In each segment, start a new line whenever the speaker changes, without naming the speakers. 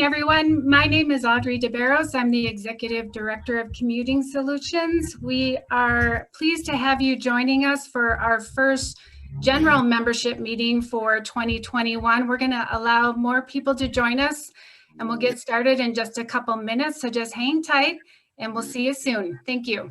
everyone. My name is Audrey DeBarros. I'm the Executive Director of Commuting Solutions. We are pleased to have you joining us for our first general membership meeting for 2021. We're going to allow more people to join us, and we'll get started in just a couple minutes. So just hang tight, and we'll see you soon. Thank you.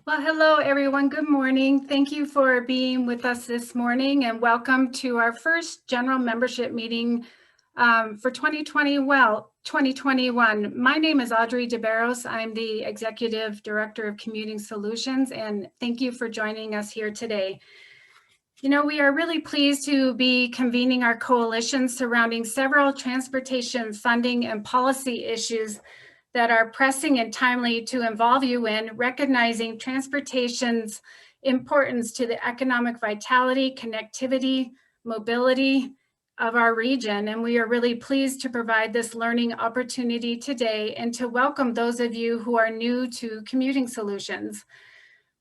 Well, hello, everyone. Good morning. Thank you for being with us this morning, and welcome to our first general membership meeting for 2021. My name is Audrey DeBarros. I'm the Executive Director of Commuting Solutions, and thank you for joining us here today. You know, we are really pleased to be convening our coalition surrounding several transportation funding and policy issues that are pressing and timely to involve you in, recognizing transportation's importance to the economic vitality, connectivity, mobility of our region. And we are really pleased to provide this learning opportunity today and to welcome those of you who are new to Commuting Solutions.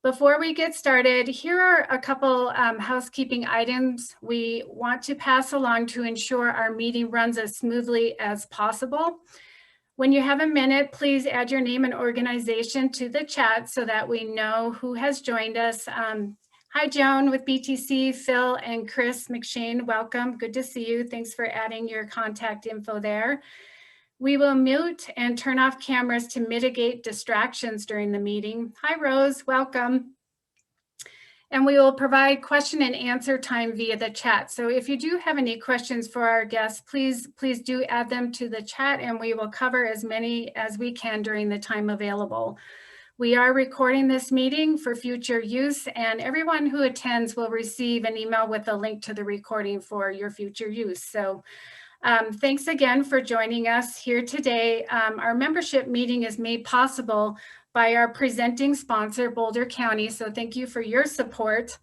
Before we get started, here are a couple housekeeping items we want to pass along to ensure our meeting runs as smoothly as possible. When you have a minute, please add your name and organization to the chat so that we know who has joined us. Hi, Joan with BTC, Phil and Chris McShane, welcome. Good to see you. Thanks for adding your contact info there. We will mute and turn off cameras to mitigate distractions during the meeting. Hi, Rose, welcome. And we will provide question and answer time via the chat. So if you do have any questions for our guests, please do add them to the chat, and we will cover as many as we can during the time available. We are recording this meeting for future use, and everyone who attends will receive an email with a link to the recording for your future use. So thanks again for joining us here today. Our membership meeting is made possible by our presenting sponsor, Boulder County. So thank you for your support.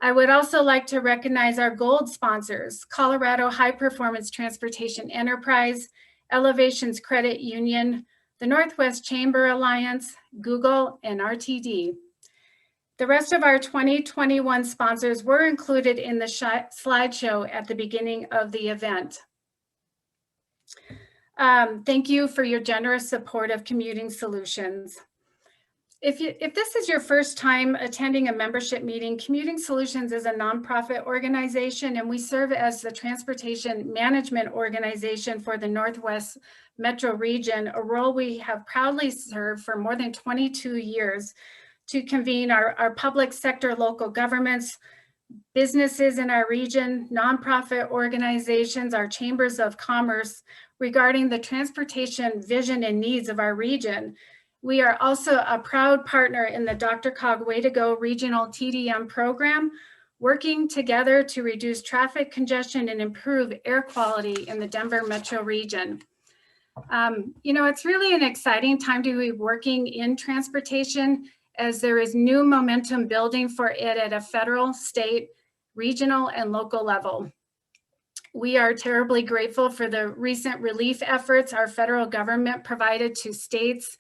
I would also like to recognize our gold sponsors, Colorado High Performance Transportation Enterprise, Elevations Credit Union, the Northwest Chamber Alliance, Google, and RTD. The rest of our 2021 sponsors were included in the slideshow at the beginning of the event. Thank you for your generous support of Commuting Solutions. If this is your first time attending a membership meeting, Commuting Solutions is a nonprofit organization, and we serve as the transportation management organization for the Northwest Metro region, a role we have proudly served for more than 22 years to convene our public sector, local governments, businesses in our region, nonprofit organizations, our chambers of commerce regarding the transportation vision and needs of our region. We are also a proud partner in the DRCOG Way to Go regional TDM program, working together to reduce traffic congestion and improve air quality in the Denver metro region. You know, it's really an exciting time to be working in transportation, as there is new momentum building for it at a federal, state, regional, and local level. We are terribly grateful for the recent relief efforts our federal government provided to states,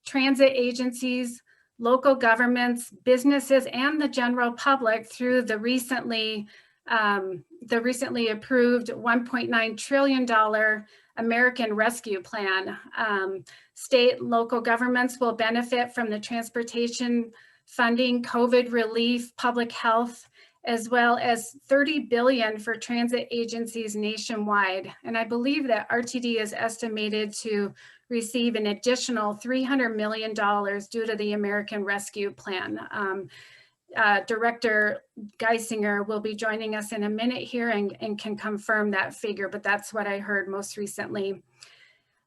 transit agencies, local governments, businesses, and the general public through the recently approved $1.9 trillion American Rescue Plan. State and local governments will benefit from the transportation funding, COVID relief, public health, as well as $30 billion for transit agencies nationwide. And I believe that RTD is estimated to receive an additional $300 million due to the American Rescue Plan. Director Geisinger will be joining us in a minute here and can confirm that figure, but that's what I heard most recently.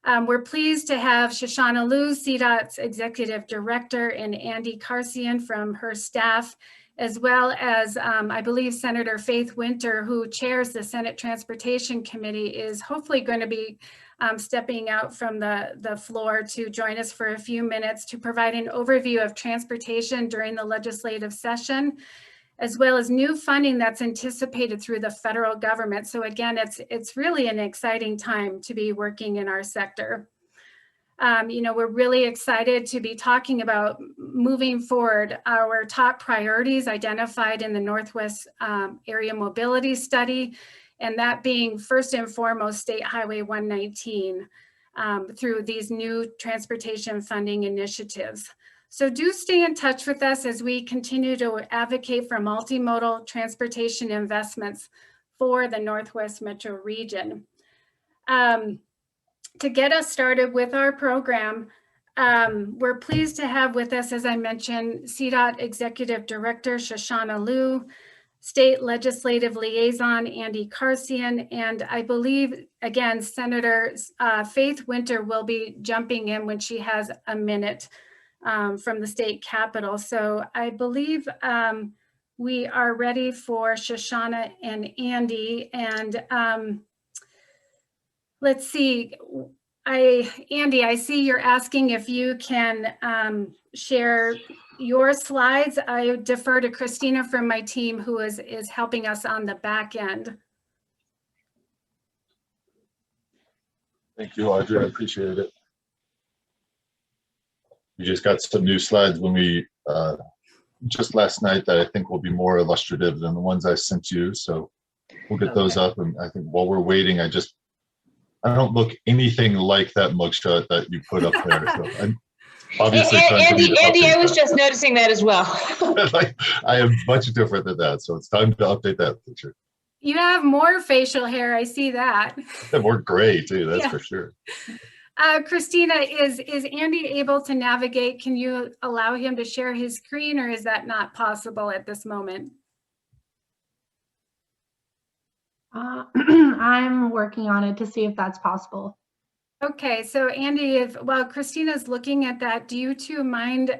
We're pleased to have Shoshana Liu, CDOT's Executive Director, and Andy Karsian from her staff, as well as I believe Senator Faith Winter, who chairs the Senate Transportation Committee, is hopefully going to be stepping out from the floor to join us for a few minutes to provide an overview of transportation during the legislative session, as well as new funding that's anticipated through the federal government. So again, it's really an exciting time to be working in our sector. We're really excited to be talking about moving forward our top priorities identified in the Northwest Area Mobility Study, and that being first and foremost State Highway 119 through these new transportation funding initiatives. So do stay in touch with us as we continue to advocate for multimodal transportation investments for the Northwest Metro region. To get us started with our program, we're pleased to have with us, as I mentioned, CDOT Executive Director Shoshana Liu, State Legislative Liaison Andy Karsian, and I believe, again, Senator Faith Winter will be jumping in when she has a minute from the state capitol. So I believe we are ready for Shoshana and Andy, and let's see, Andy, I see you're asking if you can share your slides. I defer to Christina from my team who is helping us on the back end.
Thank you, Audrey, I appreciate it. We just got some new slides when we, just last night that I think will be more illustrative than the ones I sent you. So we'll get those up, and I think while we're waiting, I don't look anything like that mugshot that you put up there. So I'm obviously
Andy, I was just noticing that as well.
I am much different than that, so it's time to update that picture.
You have more facial hair, I see that.
And more gray too, that's for sure.
Christina, is Andy able to navigate? Can you allow him to share his screen, or is that not possible at this moment?
I'm working on it to see if that's possible.
Okay, so Andy, while Christina's looking at that, do you two mind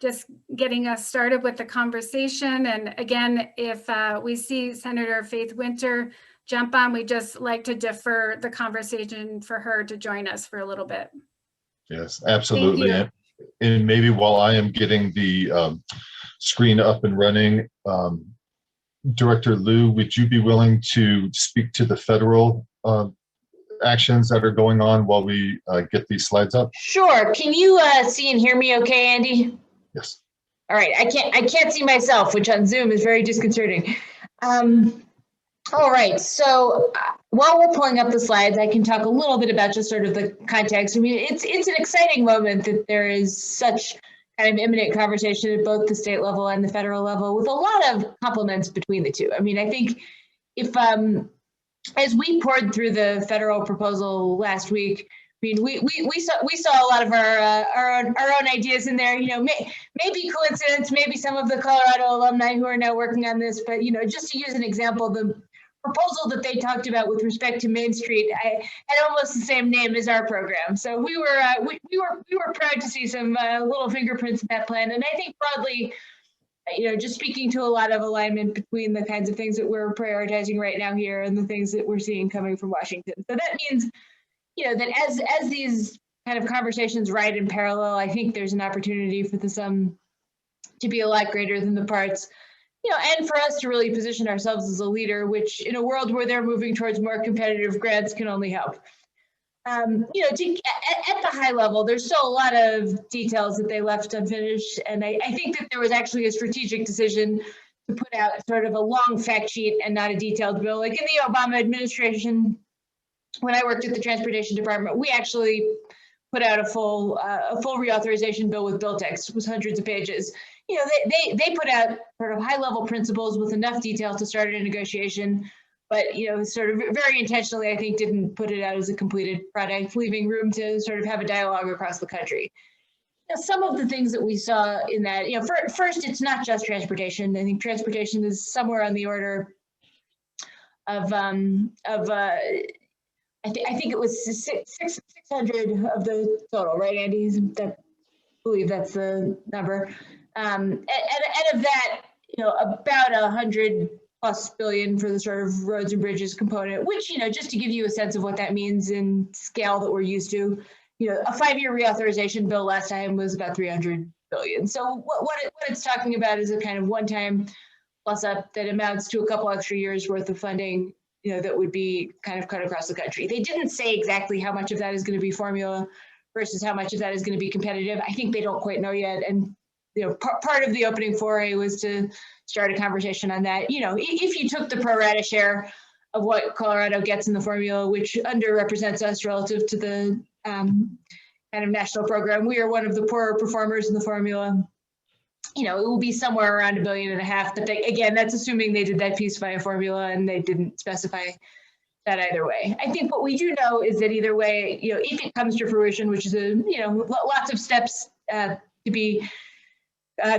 just getting us started with the conversation? And again, if we see Senator Faith Winter jump on, we just like to defer the conversation for her to join us for a little bit.
Yes, absolutely. And maybe while I am getting the screen up and running, Director Liu, would you be willing to speak to the federal actions that are going on while we get these slides up?
Sure. Can you see and hear me okay, Andy?
Yes.
All right. I can't see myself, which on Zoom is very disconcerting. All right. So while we're pulling up the slides, I can talk a little bit about just sort of the context. I mean, it's an exciting moment that there is such kind of imminent conversation at both the state level and the federal level, with a lot of complements between the two. I mean, I think if as we poured through the federal proposal last week, I mean, we saw a lot of our own ideas in there. You know, maybe coincidence, maybe some of the Colorado alumni who are now working on this. But you know, just to use an example, the proposal that they talked about with respect to Main Street had almost the same name as our program. So we were proud to see some little fingerprints in that plan. And I think broadly, you know, just speaking to a lot of alignment between the kinds of things that we're prioritizing right now here and the things that we're seeing coming from Washington. So that means, you know, that as these kind of conversations ride in parallel, I think there's an opportunity for the sum to be a lot greater than the parts. and for us to really position ourselves as a leader, which in a world where they're moving towards more competitive grants can only help. At the high level, there's still a lot of details that they left unfinished. And I think that there was actually a strategic decision to put out sort of a long fact sheet and not a detailed bill. Like in the Obama administration, when I worked at the Transportation Department, we actually put out a full reauthorization bill with bill text. It was hundreds of pages. They put out sort of high level principles with enough detail to start a negotiation, but sort of very intentionally, I think, didn't put it out as a completed product, leaving room to sort of have a dialogue across the country. Some of the things that we saw in that, first, it's not just transportation. I think transportation is somewhere on the order of I think it was 600 of the total, right, Andy? I believe that's the number. And of that, about 100+ billion for the sort of roads and bridges component, which, just to give you a sense of what that means in scale that we're used to, a 5-year reauthorization bill last time was about 300 billion. So what it's talking about is a kind of one-time plus up that amounts to a couple extra years worth of funding, that would be kind of cut across the country. They didn't say exactly how much of that is going to be formula versus how much of that is going to be competitive. I think they don't quite know yet. And part of the opening foray was to start a conversation on that. If you took the pro rata share of what Colorado gets in the formula, which underrepresents us relative to the kind of national program, we are one of the poorer performers in the formula. It will be somewhere around $1.5 billion. But again, that's assuming they did that piece via formula and they didn't specify that either way. I think what we do know is that either way, if it comes to fruition, which is lots of steps to be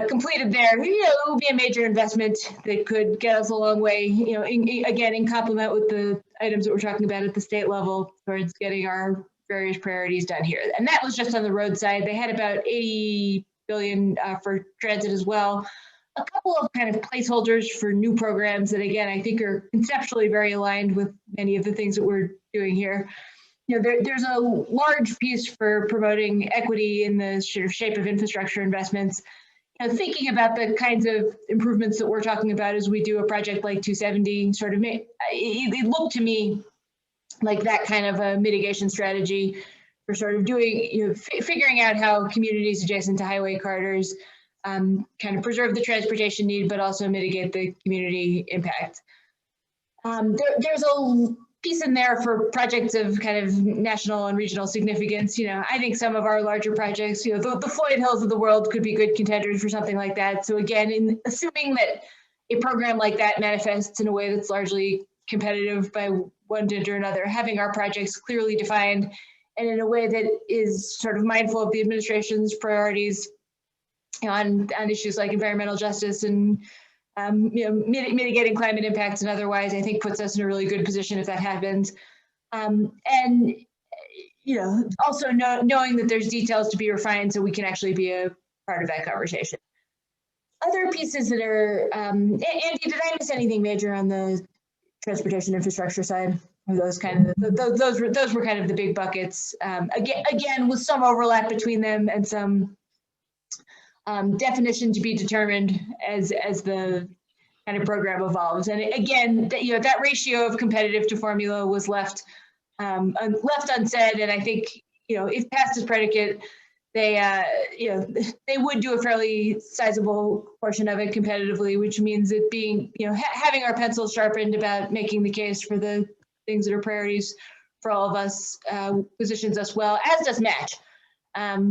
completed there, it will be a major investment that could get us a long way, in complement with the items that we're talking about at the state level towards getting our various priorities done here. And that was just on the road side. They had about 80 billion for transit as well. A couple of kind of placeholders for new programs that, again, I think are conceptually very aligned with many of the things that we're doing here. There's a large piece for promoting equity in the sort of shape of infrastructure investments. Thinking about the kinds of improvements that we're talking about as we do a project like 270, sort of, it looked to me like that kind of a mitigation strategy for sort of doing, figuring out how communities adjacent to highway corridors kind of preserve the transportation need, but also mitigate the community impact. There's a piece in there for projects of kind of national and regional significance. I think some of our larger projects, the Floyd Hills of the world could be good contenders for something like that. So again, assuming that a program like that manifests in a way that's largely competitive by one dint or another, having our projects clearly defined and in a way that is sort of mindful of the administration's priorities on issues like environmental justice and mitigating climate impacts and otherwise, I think puts us in a really good position if that happens. And also knowing that there's details to be refined so we can actually be a part of that conversation. Other pieces that are, Andy, did I miss anything major on the transportation infrastructure side? Or those kind of those were kind of the big buckets. Again, with some overlap between them and some definition to be determined as the kind of program evolves. And again, that ratio of competitive to formula was left unsaid. And I think if passed as predicate, they would do a fairly sizable portion of it competitively, which means it being having our pencils sharpened about making the case for the things that are priorities for all of us positions us well, as does match.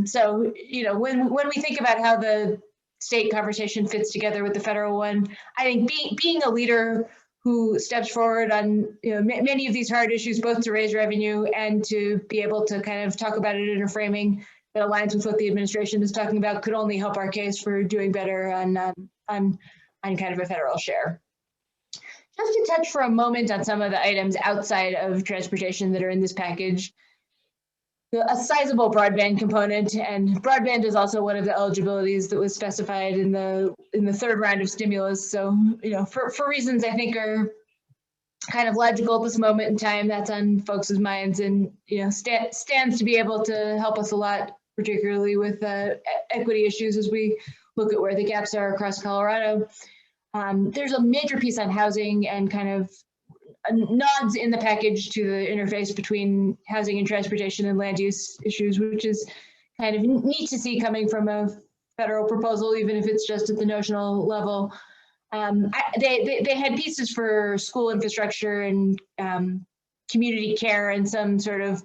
So, when we think about how the state conversation fits together with the federal one, I think being a leader who steps forward on many of these hard issues, both to raise revenue and to be able to kind of talk about it in a framing that aligns with what the administration is talking about, could only help our case for doing better on kind of a federal share. Just to touch for a moment on some of the items outside of transportation that are in this package. A sizable broadband component, and broadband is also one of the eligibilities that was specified in the third round of stimulus. So, for reasons I think are kind of logical at this moment in time, that's on folks' minds, and stands to be able to help us a lot, particularly with equity issues as we look at where the gaps are across Colorado. There's a major piece on housing and kind of nods in the package to the interface between housing and transportation and land use issues, which is kind of neat to see coming from a federal proposal, even if it's just at the notional level. They had pieces for school infrastructure and community care and some sort of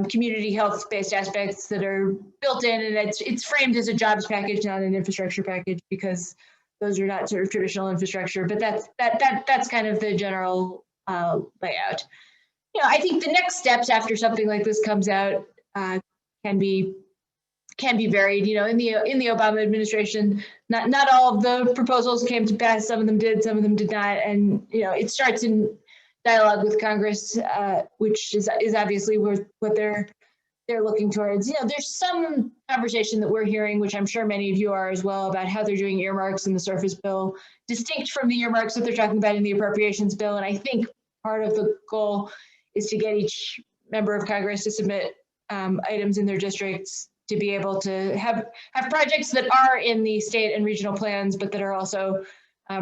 community health-based aspects that are built in, and it's framed as a jobs package, not an infrastructure package, because those are not sort of traditional infrastructure. But that's kind of the general layout. You know, I think the next steps after something like this comes out can be varied. You know, in the Obama administration, not all of the proposals came to pass. Some of them did, some of them did not. And you know, it starts in dialogue with Congress, which is obviously what they're looking towards. You know, there's some conversation that we're hearing, which I'm sure many of you are as well, about how they're doing earmarks in the Surface Bill, distinct from the earmarks that they're talking about in the Appropriations Bill. And I think part of the goal is to get each member of Congress to submit items in their districts to be able to have projects that are in the state and regional plans, but that are also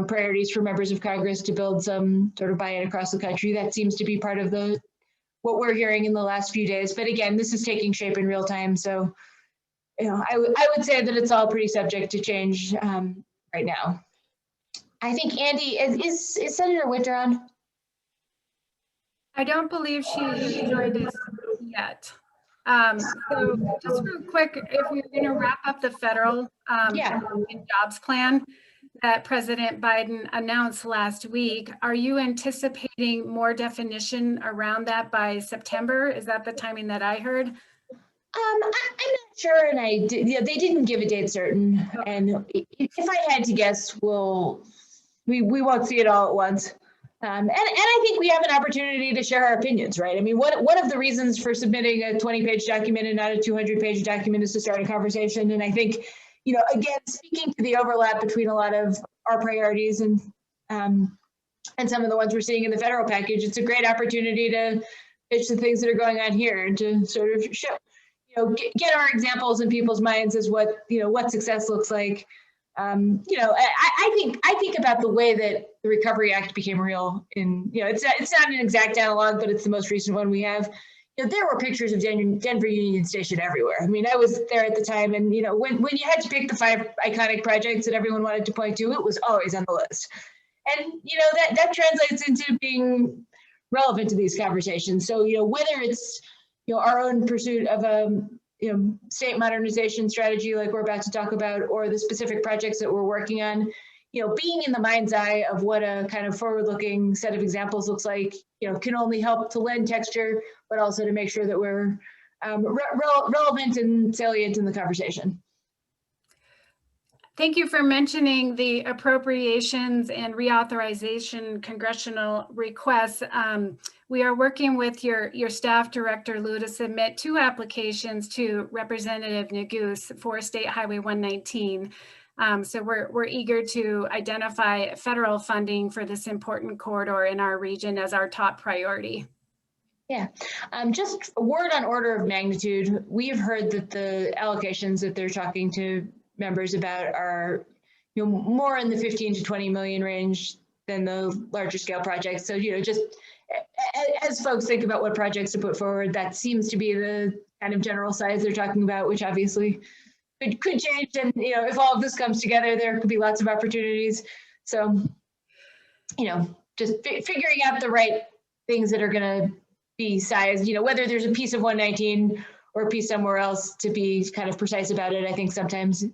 priorities for members of Congress to build some sort of buy-in across the country. That seems to be part of what we're hearing in the last few days. But again, this is taking shape in real time. So, you know, I would say that it's all pretty subject to change right now. I think, Andy, is Senator Winter on?
I don't believe she joined us yet. So just real quick, if we're going to wrap up the federal jobs plan that President Biden announced last week, are you anticipating more definition around that by September? Is that the timing that I heard?
I'm not sure, and they didn't give a date certain. Okay. And if I had to guess, we won't see it all at once. And I think we have an opportunity to share our opinions, right? I mean, one of the reasons for submitting a 20-page document and not a 200-page document is to start a conversation. And I think, you know, again, speaking to the overlap between a lot of our priorities and some of the ones we're seeing in the federal package, it's a great opportunity to pitch the things that are going on here and to sort of show, you know, get our examples in people's minds as what success looks like. You know, I think about the way that the Recovery Act became real. In, you know, it's not an exact analog, but it's the most recent one we have. You know, there were pictures of Denver Union Station everywhere. I mean, I was there at the time, and you know, when you had to pick the 5 iconic projects that everyone wanted to point to, it was always on the list. And you know, that translates into being relevant to these conversations. So you know, whether it's, you know, our own pursuit of a, you know, state modernization strategy like we're about to talk about, or the specific projects that we're working on, you know, being in the mind's eye of what a kind of forward-looking set of examples looks like, you know, can only help to lend texture, but also to make sure that we're relevant and salient in the conversation.
Thank you for mentioning the appropriations and reauthorization congressional requests. We are working with your staff director, Lou, to submit 2 applications to Representative Neguse for State Highway 119. So we're eager to identify federal funding for this important corridor in our region as our top priority.
Yeah, just a word on order of magnitude. We've heard that the allocations that they're talking to members about are, you know, more in the 15 to 20 million range than the larger scale projects. So, you know, just as folks think about what projects to put forward, that seems to be the kind of general size they're talking about, which obviously could change. And, you know, if all of this comes together, there could be lots of opportunities. So, you know, just figuring out the right things that are going to be sized, you know, whether there's a piece of 119 or a piece somewhere else, to be kind of precise about it, I think sometimes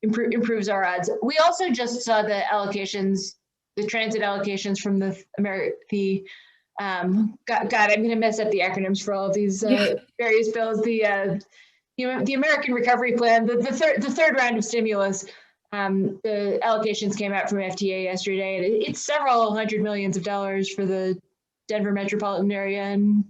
improves our odds. We also just saw the allocations, the transit allocations from the God, I'm going to mess up the acronyms for all of these various bills. The American Recovery Plan, the third round of stimulus. The allocations came out from FTA yesterday, and it's several hundred millions of dollars for the Denver metropolitan area, and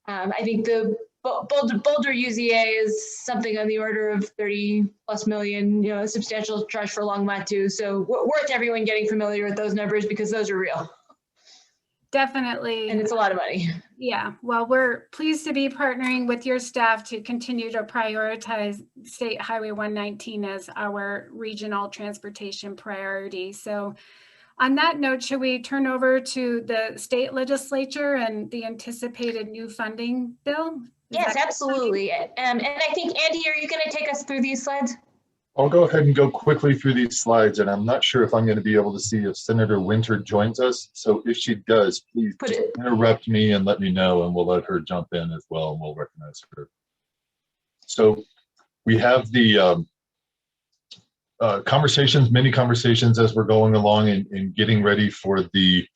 I think the Boulder UZA is something on the order of 30+ million, you know, a substantial charge for Longmont too. So worth everyone getting familiar with those numbers because those are real.
definitely.
And it's a lot of money.
Yeah, well, we're pleased to be partnering with your staff to continue to prioritize State Highway 119 as our regional transportation priority. So on that note, should we turn over to the state legislature and the anticipated new funding bill?
Yes, absolutely. And I think, Andy, are you going to take us through these slides?
I'll go ahead and go quickly through these slides, and I'm not sure if I'm going to be able to see if Senator Winter joins us. So if she does, please interrupt me and let me know, and we'll let her jump in as well, and we'll recognize her. So we have the many conversations as we're going along and getting ready for the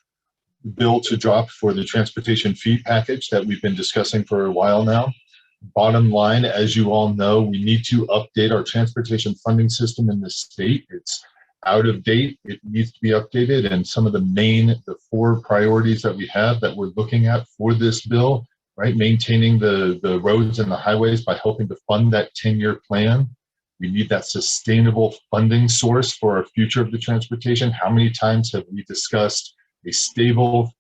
bill to drop for the transportation fee package that we've been discussing for a while now. Bottom line, as you all know, we need to update our transportation funding system in the state. It's out of date. It needs to be updated. And some of the 4 priorities that we have that we're looking at for this bill, right? Maintaining the roads and the highways by helping to fund that 10-year plan. We need that sustainable funding source for our future of the transportation. How many times have we discussed a stable,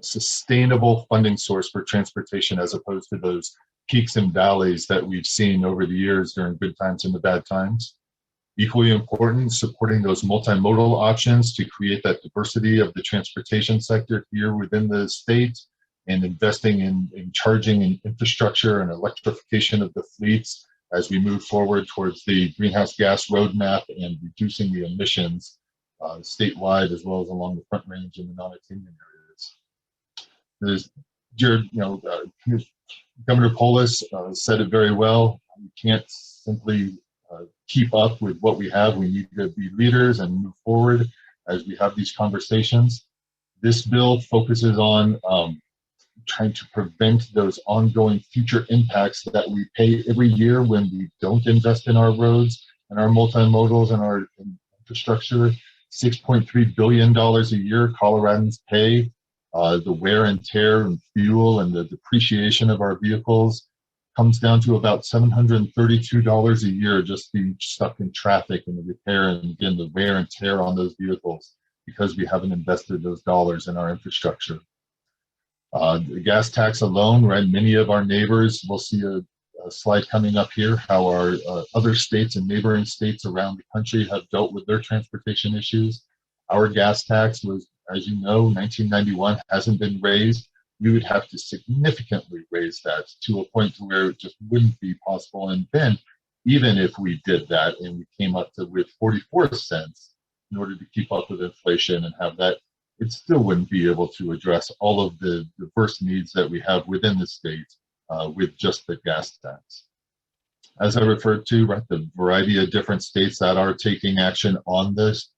sustainable funding source for transportation as opposed to those peaks and valleys that we've seen over the years during good times and the bad times? Equally important, supporting those multimodal options to create that diversity of the transportation sector here within the state, and investing in charging and infrastructure and electrification of the fleets as we move forward towards the greenhouse gas roadmap and reducing the emissions statewide as well as along the Front Range and the non-attainment areas. Governor Polis said it very well. We can't simply keep up with what we have. We need to be leaders and move forward as we have these conversations. This bill focuses on trying to prevent those ongoing future impacts that we pay every year when we don't invest in our roads and our multimodals and our infrastructure. $6.3 billion a year Coloradans pay. The wear and tear and fuel and the depreciation of our vehicles comes down to about $732 a year just being stuck in traffic and the repair and again the wear and tear on those vehicles because we haven't invested those dollars in our infrastructure. The gas tax alone, right? Many of our neighbors, we'll see a slide coming up here, how our other states and neighboring states around the country have dealt with their transportation issues. Our gas tax was, as you know, 1991, hasn't been raised. We would have to significantly raise that to a point to where it just wouldn't be possible. And then, even if we did that and we came up with 44 cents in order to keep up with inflation and have that, it still wouldn't be able to address all of the diverse needs that we have within the state with just the gas tax. As I referred to, right, the variety of different states that are taking action on this.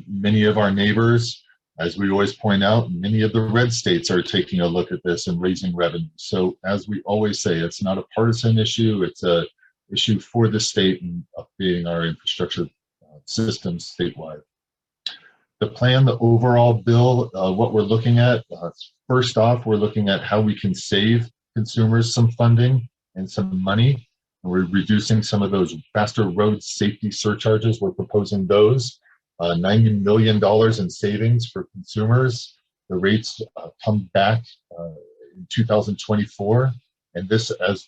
Many of our neighbors, as we always point out, many of the red states are taking a look at this and raising revenue. So as we always say, it's not a partisan issue, it's an issue for the state and updating our infrastructure systems statewide. The plan, the overall bill, what we're looking at, first off, we're looking at how we can save consumers some funding and some money. We're reducing some of those faster road safety surcharges. We're proposing those. $90 million in savings for consumers. The rates come back in 2024. And this, as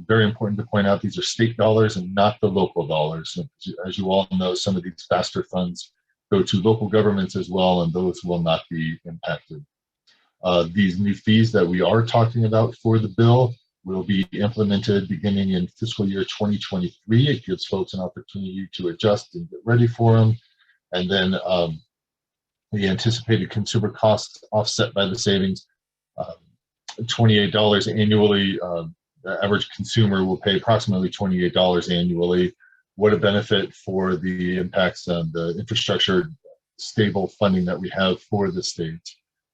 very important to point out, these are state dollars and not the local dollars. As you all know, some of these faster funds go to local governments as well, and those will not be impacted. These new fees that we are talking about for the bill will be implemented beginning in fiscal year 2023. It gives folks an opportunity to adjust and get ready for them. And then the anticipated consumer costs offset by the savings, $28 annually. The average consumer will pay approximately $28 annually. What a benefit for the impacts on the infrastructure stable funding that we have for the state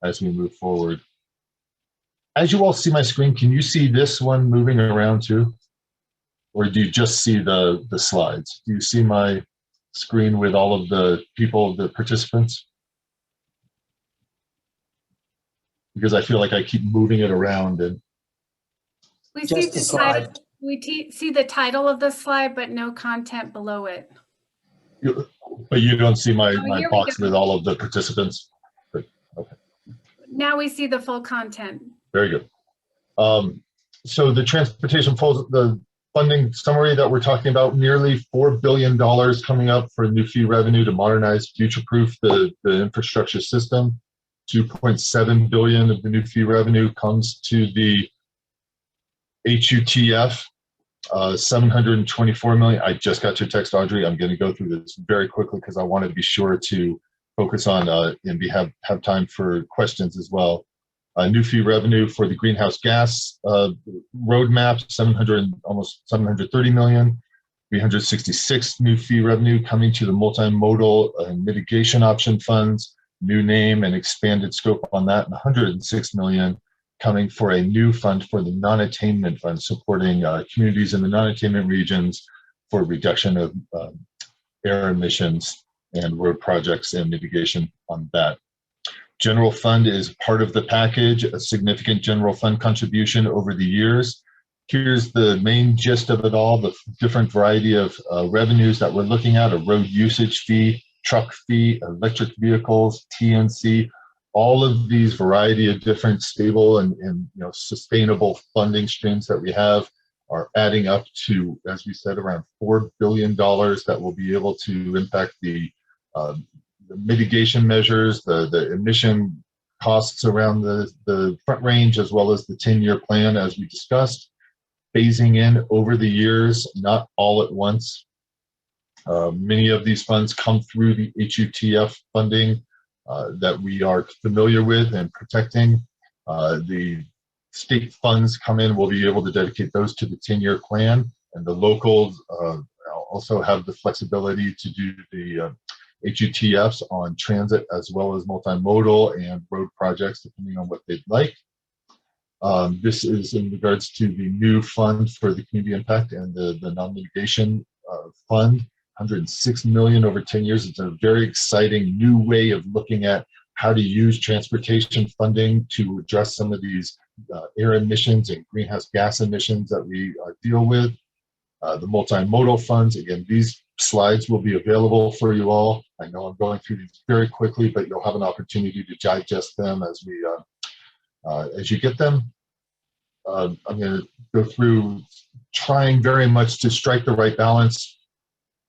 as we move forward. As you all see my screen, can you see this one moving around too? Or do you just see the slides? Do you see my screen with all of the people, the participants? Because I feel like I keep moving it around. And
we see the title. We see the title of the slide, but no content below it.
But you don't see my
Oh,
box with all of the participants? Okay.
Now we see the full content.
Very good. So the transportation falls, the funding summary that we're talking about, nearly $4 billion coming up for new fee revenue to modernize, future-proof the infrastructure system. 2.7 billion of the new fee revenue comes to the HUTF. 724 million. I just got your text, Audrey. I'm going to go through this very quickly because I want to be sure to focus on and have time for questions as well. New fee revenue for the greenhouse gas roadmap, almost 730 million. 366 new fee revenue coming to the multimodal mitigation option funds, new name and expanded scope on that, and 106 million coming for a new fund for the non-attainment fund, supporting communities in the non-attainment regions for reduction of air emissions and road projects and mitigation on that. General fund is part of the package, a significant general fund contribution over the years. Here's the main gist of it all, the different variety of revenues that we're looking at: a road usage fee, truck fee, electric vehicles, TNC. All of these variety of different stable and sustainable funding streams that we have are adding up to, as we said, around $4 billion that will be able to impact the mitigation measures, the emission costs around the Front Range, as well as the 10-year plan, as we discussed, phasing in over the years, not all at once. Many of these funds come through the HUTF funding that we are familiar with and protecting. The state funds come in, we'll be able to dedicate those to the 10-year plan, and the locals also have the flexibility to do the HUTFs on transit as well as multimodal and road projects, depending on what they'd like. This is in regards to the new fund for the community impact and the non-mitigation fund. 106 million over 10 years. It's a very exciting new way of looking at how to use transportation funding to address some of these air emissions and greenhouse gas emissions that we deal with. The multimodal funds, again, these slides will be available for you all. I know I'm going through these very quickly, but you'll have an opportunity to digest them as you get them. I'm going to go through trying very much to strike the right balance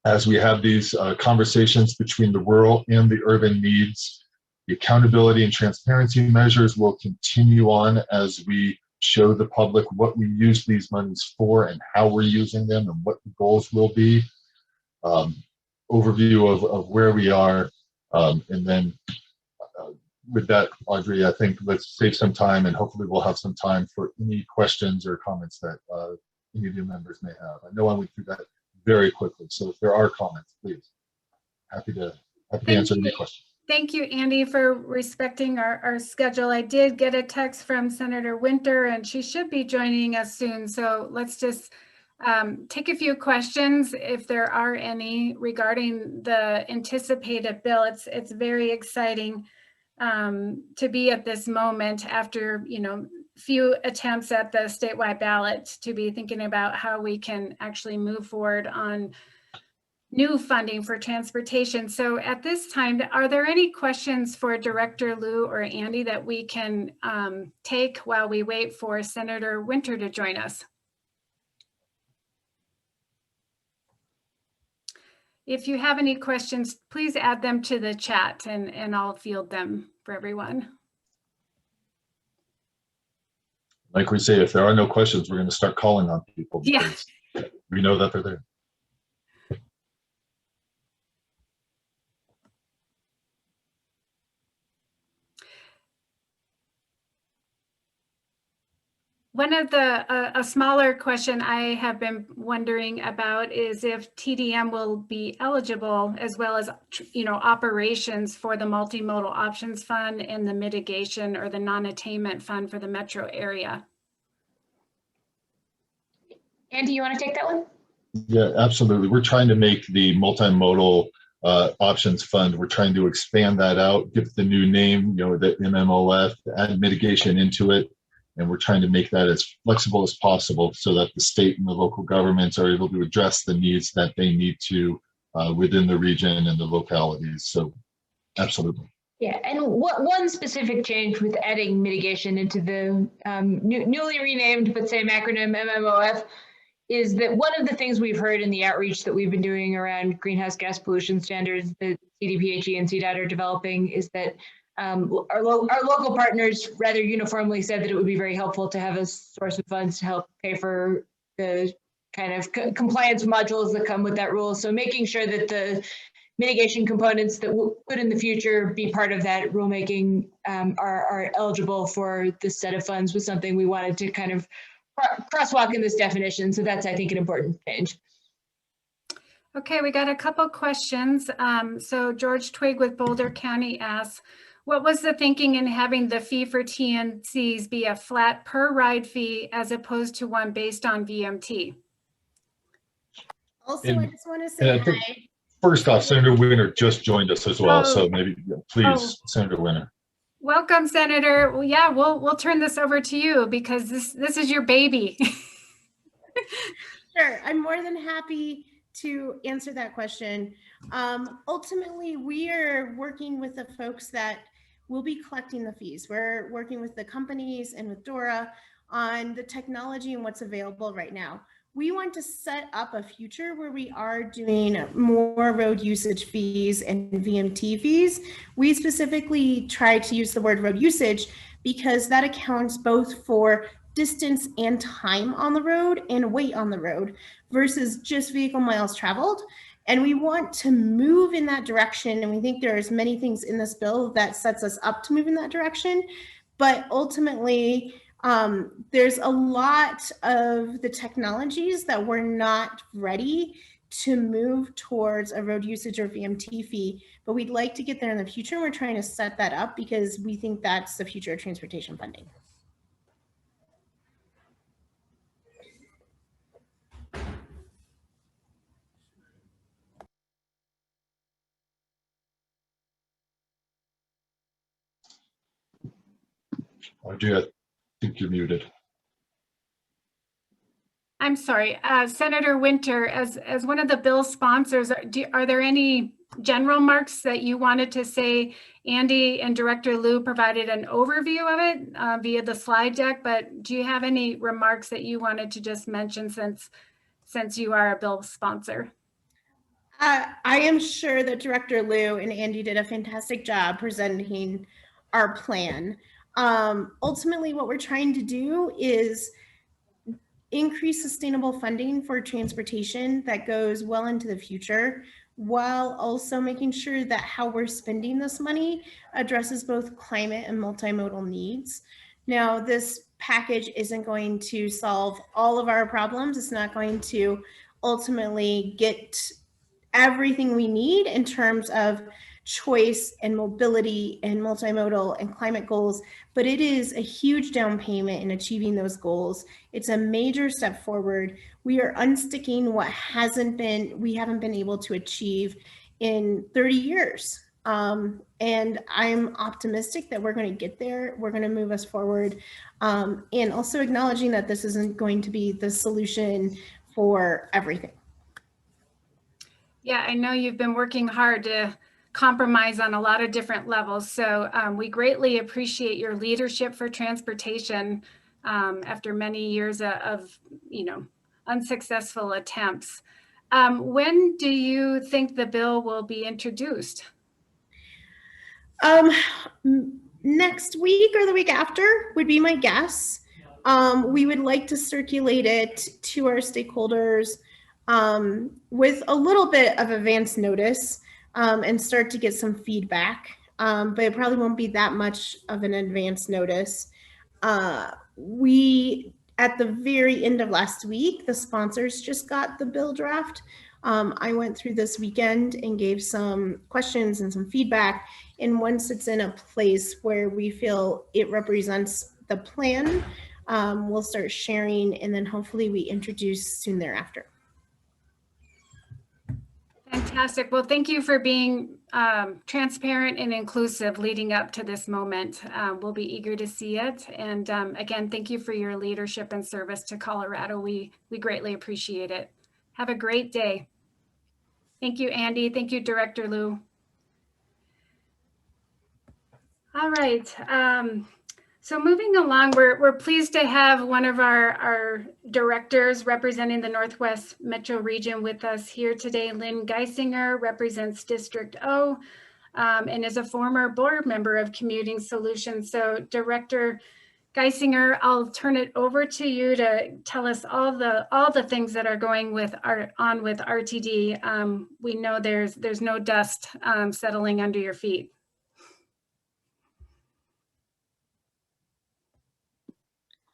as we have these conversations between the rural and the urban needs. The accountability and transparency measures will continue on as we show the public what we use these monies for and how we're using them and what the goals will be. Overview of where we are, and then with that, Audrey, I think let's save some time, and hopefully we'll have some time for any questions or comments that any of your members may have. I know I went through that very quickly, so if there are comments, please. Happy to answer any questions.
Thank you, Andy, for respecting our schedule. I did get a text from Senator Winter, and she should be joining us soon. So let's just take a few questions, if there are any, regarding the anticipated bill. It's very exciting to be at this moment after, few attempts at the statewide ballot, to be thinking about how we can actually move forward on new funding for transportation. So at this time, are there any questions for Director Liu or Andy that we can take while we wait for Senator Winter to join us? If you have any questions, please add them to the chat and I'll field them for everyone.
Like we say, if there are no questions, we're going to start calling on people because we know that they're there.
One of a smaller question I have been wondering about is if TDM will be eligible, as well as operations for the multimodal options fund and the mitigation or the non-attainment fund for the metro area.
Andy, you want to take that one?
Yeah, absolutely. We're trying to make the multimodal options fund. We're trying to expand that out, give the new name, the MMOF, add mitigation into it. And we're trying to make that as flexible as possible so that the state and the local governments are able to address the needs that they need to within the region and the localities. So absolutely.
Yeah, and one specific change with adding mitigation into the newly renamed but same acronym MMOF is that one of the things we've heard in the outreach that we've been doing around greenhouse gas pollution standards that CDPHE and CDOT are developing is that our local partners rather uniformly said that it would be very helpful to have a source of funds to help pay for the kind of compliance modules that come with that rule. So making sure that the mitigation components that would in the future be part of that rulemaking are eligible for this set of funds was something we wanted to kind of crosswalk in this definition. So that's, I think, an important change.
Okay, we got a couple questions. So George Twig with Boulder County asks, what was the thinking in having the fee for TNCs be a flat per ride fee as opposed to one based on VMT?
Also,
And-
I just want to say hi.
First off, Senator Winter just joined us as well,
Oh.
so maybe please,
Oh.
Senator Winter.
Welcome, Senator. Well, yeah, we'll turn this over to you because this is your baby.
Sure, I'm more than happy to answer that question. Ultimately, we are working with the folks that will be collecting the fees. We're working with the companies and with Dora on the technology and what's available right now. We want to set up a future where we are doing more road usage fees and VMT fees. We specifically try to use the word road usage because that accounts both for distance and time on the road and weight on the road versus just vehicle miles traveled. And we want to move in that direction. And we think there's many things in this bill that sets us up to move in that direction. But ultimately, there's a lot of the technologies that we're not ready to move towards a road usage or VMT fee, but we'd like to get there in the future. And we're trying to set that up because we think that's the future of transportation funding.
Audrey, I think you're muted.
I'm sorry, Senator Winter, as one of the bill sponsors, are there any general marks that you wanted to say? Andy and Director Liu provided an overview of it via the slide deck, but do you have any remarks that you wanted to just mention since you are a bill sponsor?
I am sure that Director Liu and Andy did a fantastic job presenting our plan. Ultimately, what we're trying to do is increase sustainable funding for transportation that goes well into the future, while also making sure that how we're spending this money addresses both climate and multimodal needs. Now, this package isn't going to solve all of our problems. It's not going to ultimately get everything we need in terms of choice and mobility and multimodal and climate goals, but it is a huge down payment in achieving those goals. It's a major step forward. We are unsticking what we haven't been able to achieve in 30 years. And I'm optimistic that we're going to get there. We're going to move us forward. And also acknowledging that this isn't going to be the solution for everything.
Yeah, I know you've been working hard to compromise on a lot of different levels. So we greatly appreciate your leadership for transportation after many years of unsuccessful attempts. When do you think the bill will be introduced?
Next week or the week after would be my guess. We would like to circulate it to our stakeholders with a little bit of advance notice and start to get some feedback, but it probably won't be that much of an advance notice. We, at the very end of last week, the sponsors just got the bill draft. I went through this weekend and gave some questions and some feedback. And once it's in a place where we feel it represents the plan, we'll start sharing, and then hopefully we introduce soon thereafter.
Fantastic. Well, thank you for being transparent and inclusive leading up to this moment. We'll be eager to see it. And again, thank you for your leadership and service to Colorado. We greatly appreciate it. Have a great day. Thank you, Andy. Thank you, Director Liu. All right. So moving along, we're pleased to have one of our directors representing the Northwest Metro region with us here today. Lynn Geisinger represents District O and is a former board member of Commuting Solutions. So Director Geisinger, I'll turn it over to you to tell us all the things that are going on with RTD. We know there's no dust settling under your feet.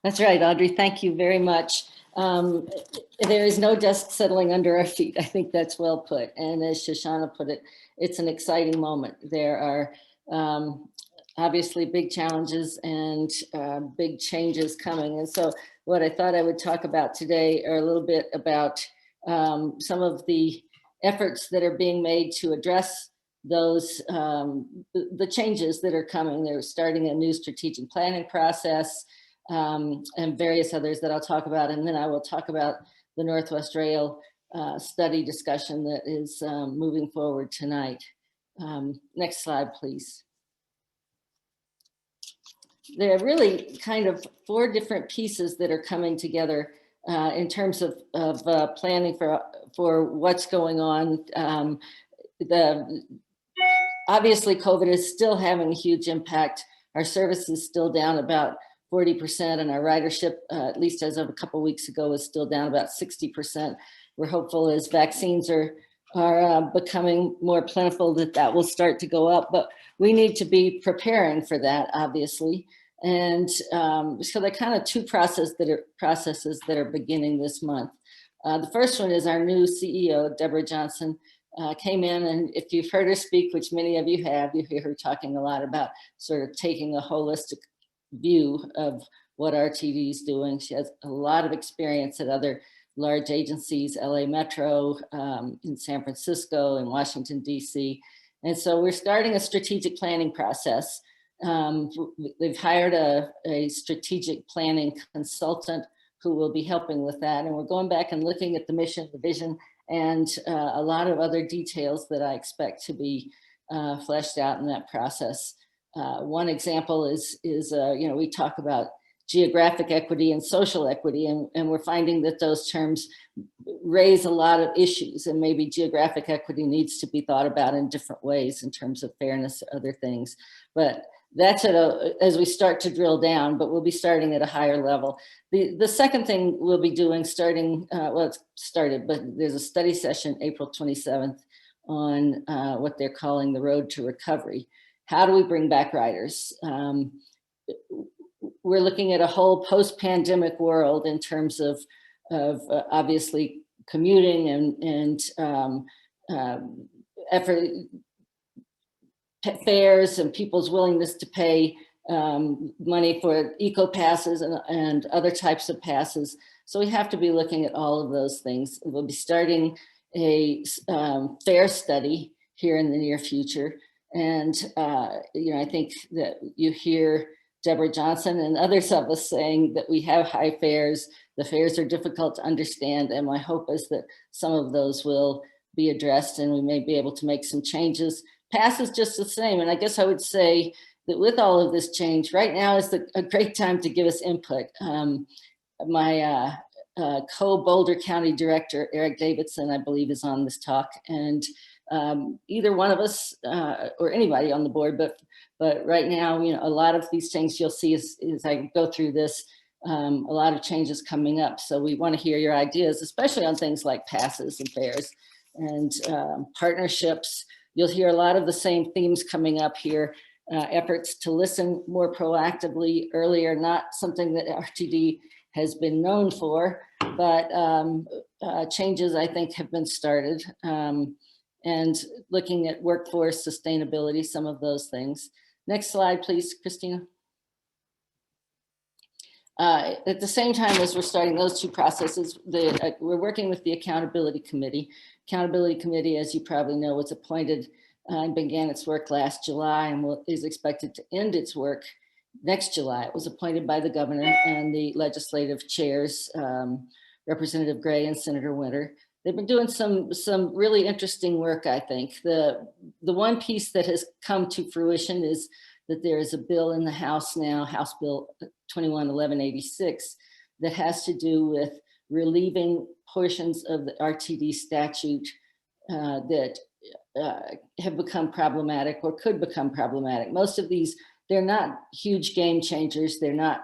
That's right, Audrey. Thank you very much. There is no dust settling under our feet. I think that's well put. And as Shoshana put it, it's an exciting moment. There are obviously big challenges and big changes coming. And so what I thought I would talk about today are a little bit about some of the efforts that are being made to address those the changes that are coming. They're starting a new strategic planning process. And various others that I'll talk about. And then I will talk about the Northwest Rail study discussion that is moving forward tonight. Next slide, please. There are really kind of 4 different pieces that are coming together in terms of planning for what's going on. Obviously, COVID is still having a huge impact. Our service is still down about 40%, and our ridership, at least as of a couple of weeks ago, is still down about 60%. We're hopeful as vaccines are becoming more plentiful that will start to go up, but we need to be preparing for that, obviously. And so there are kind of 2 processes that are beginning this month. The first one is our new CEO, Deborah Johnson, came in, and if you've heard her speak, which many of you have, you hear her talking a lot about sort of taking a holistic view of what RTD is doing. She has a lot of experience at other large agencies, LA Metro, in San Francisco, in Washington, DC. And so we're starting a strategic planning process. They've hired a strategic planning consultant who will be helping with that. And we're going back and looking at the mission, the vision, and a lot of other details that I expect to be fleshed out in that process. One example is we talk about geographic equity and social equity, and we're finding that those terms raise a lot of issues, and maybe geographic equity needs to be thought about in different ways in terms of fairness or other things. But that's as we start to drill down, but we'll be starting at a higher level. The second thing we'll be doing starting, well, it's started, but there's a study session April 27th on what they're calling the road to recovery. How do we bring back riders? We're looking at a whole post-pandemic world in terms of obviously commuting and effort, fares and people's willingness to pay money for eco passes and other types of passes. So we have to be looking at all of those things. We'll be starting a fare study here in the near future. And, I think that you hear Deborah Johnson and others of us saying that we have high fares. The fares are difficult to understand. And my hope is that some of those will be addressed and we may be able to make some changes. Pass is just the same. And I guess I would say that with all of this change, right now is a great time to give us input. My co-Boulder County Director, Eric Davidson, I believe is on this talk. And either one of us or anybody on the board, but right now, a lot of these things you'll see as I go through this, a lot of changes coming up. So we want to hear your ideas, especially on things like passes and fares and partnerships. You'll hear a lot of the same themes coming up here. Efforts to listen more proactively earlier, not something that RTD has been known for, but changes I think have been started. And looking at workforce sustainability, some of those things. Next slide, please, Christina. At the same time as we're starting those 2 processes, we're working with the Accountability Committee. Accountability Committee, as you probably know, was appointed and began its work last July and is expected to end its work next July. It was appointed by the governor and the legislative chairs, Representative Gray and Senator Winter. They've been doing some really interesting work, I think. The one piece that has come to fruition is that there is a bill in the House now, House Bill 211186, that has to do with relieving portions of the RTD statute that have become problematic or could become problematic. Most of these, they're not huge game changers. They're not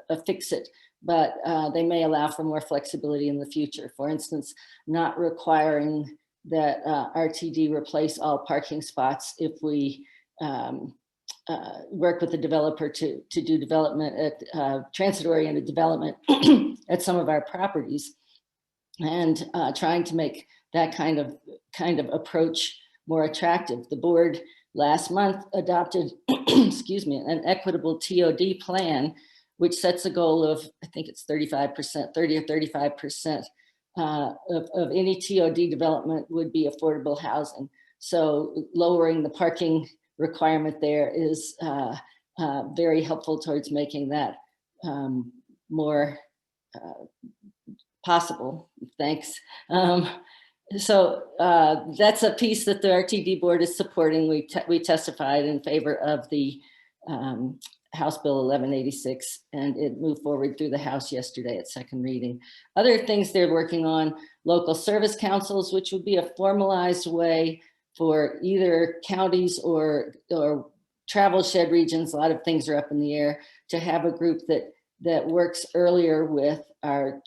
a fix-it, but they may allow for more flexibility in the future. For instance, not requiring that RTD replace all parking spots if we work with the developer to do development at transit-oriented development at some of our properties, and trying to make that kind of approach more attractive. The board last month adopted, excuse me, an equitable TOD plan, which sets a goal of, I think it's 35%, 30 or 35% of any TOD development would be affordable housing. So lowering the parking requirement there is very helpful towards making that more possible. Thanks. So that's a piece that the RTD board is supporting. We testified in favor of the House Bill 1186, and it moved forward through the House yesterday at second reading. Other things they're working on, local service councils, which would be a formalized way for either counties or travel shed regions, a lot of things are up in the air, to have a group that works earlier with our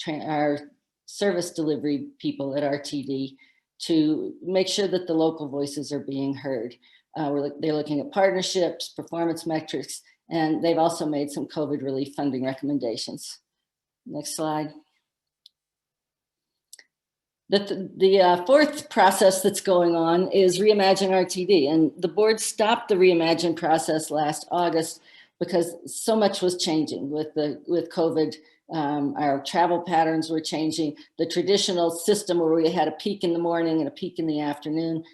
service delivery people at RTD to make sure that the local voices are being heard. They're looking at partnerships, performance metrics, and they've also made some COVID relief funding recommendations. Next slide. The fourth process that's going on is Reimagine RTD, and the board stopped the Reimagine process last August because so much was changing with COVID. Our travel patterns were changing. The traditional system where we had a peak in the morning and a peak in the afternoon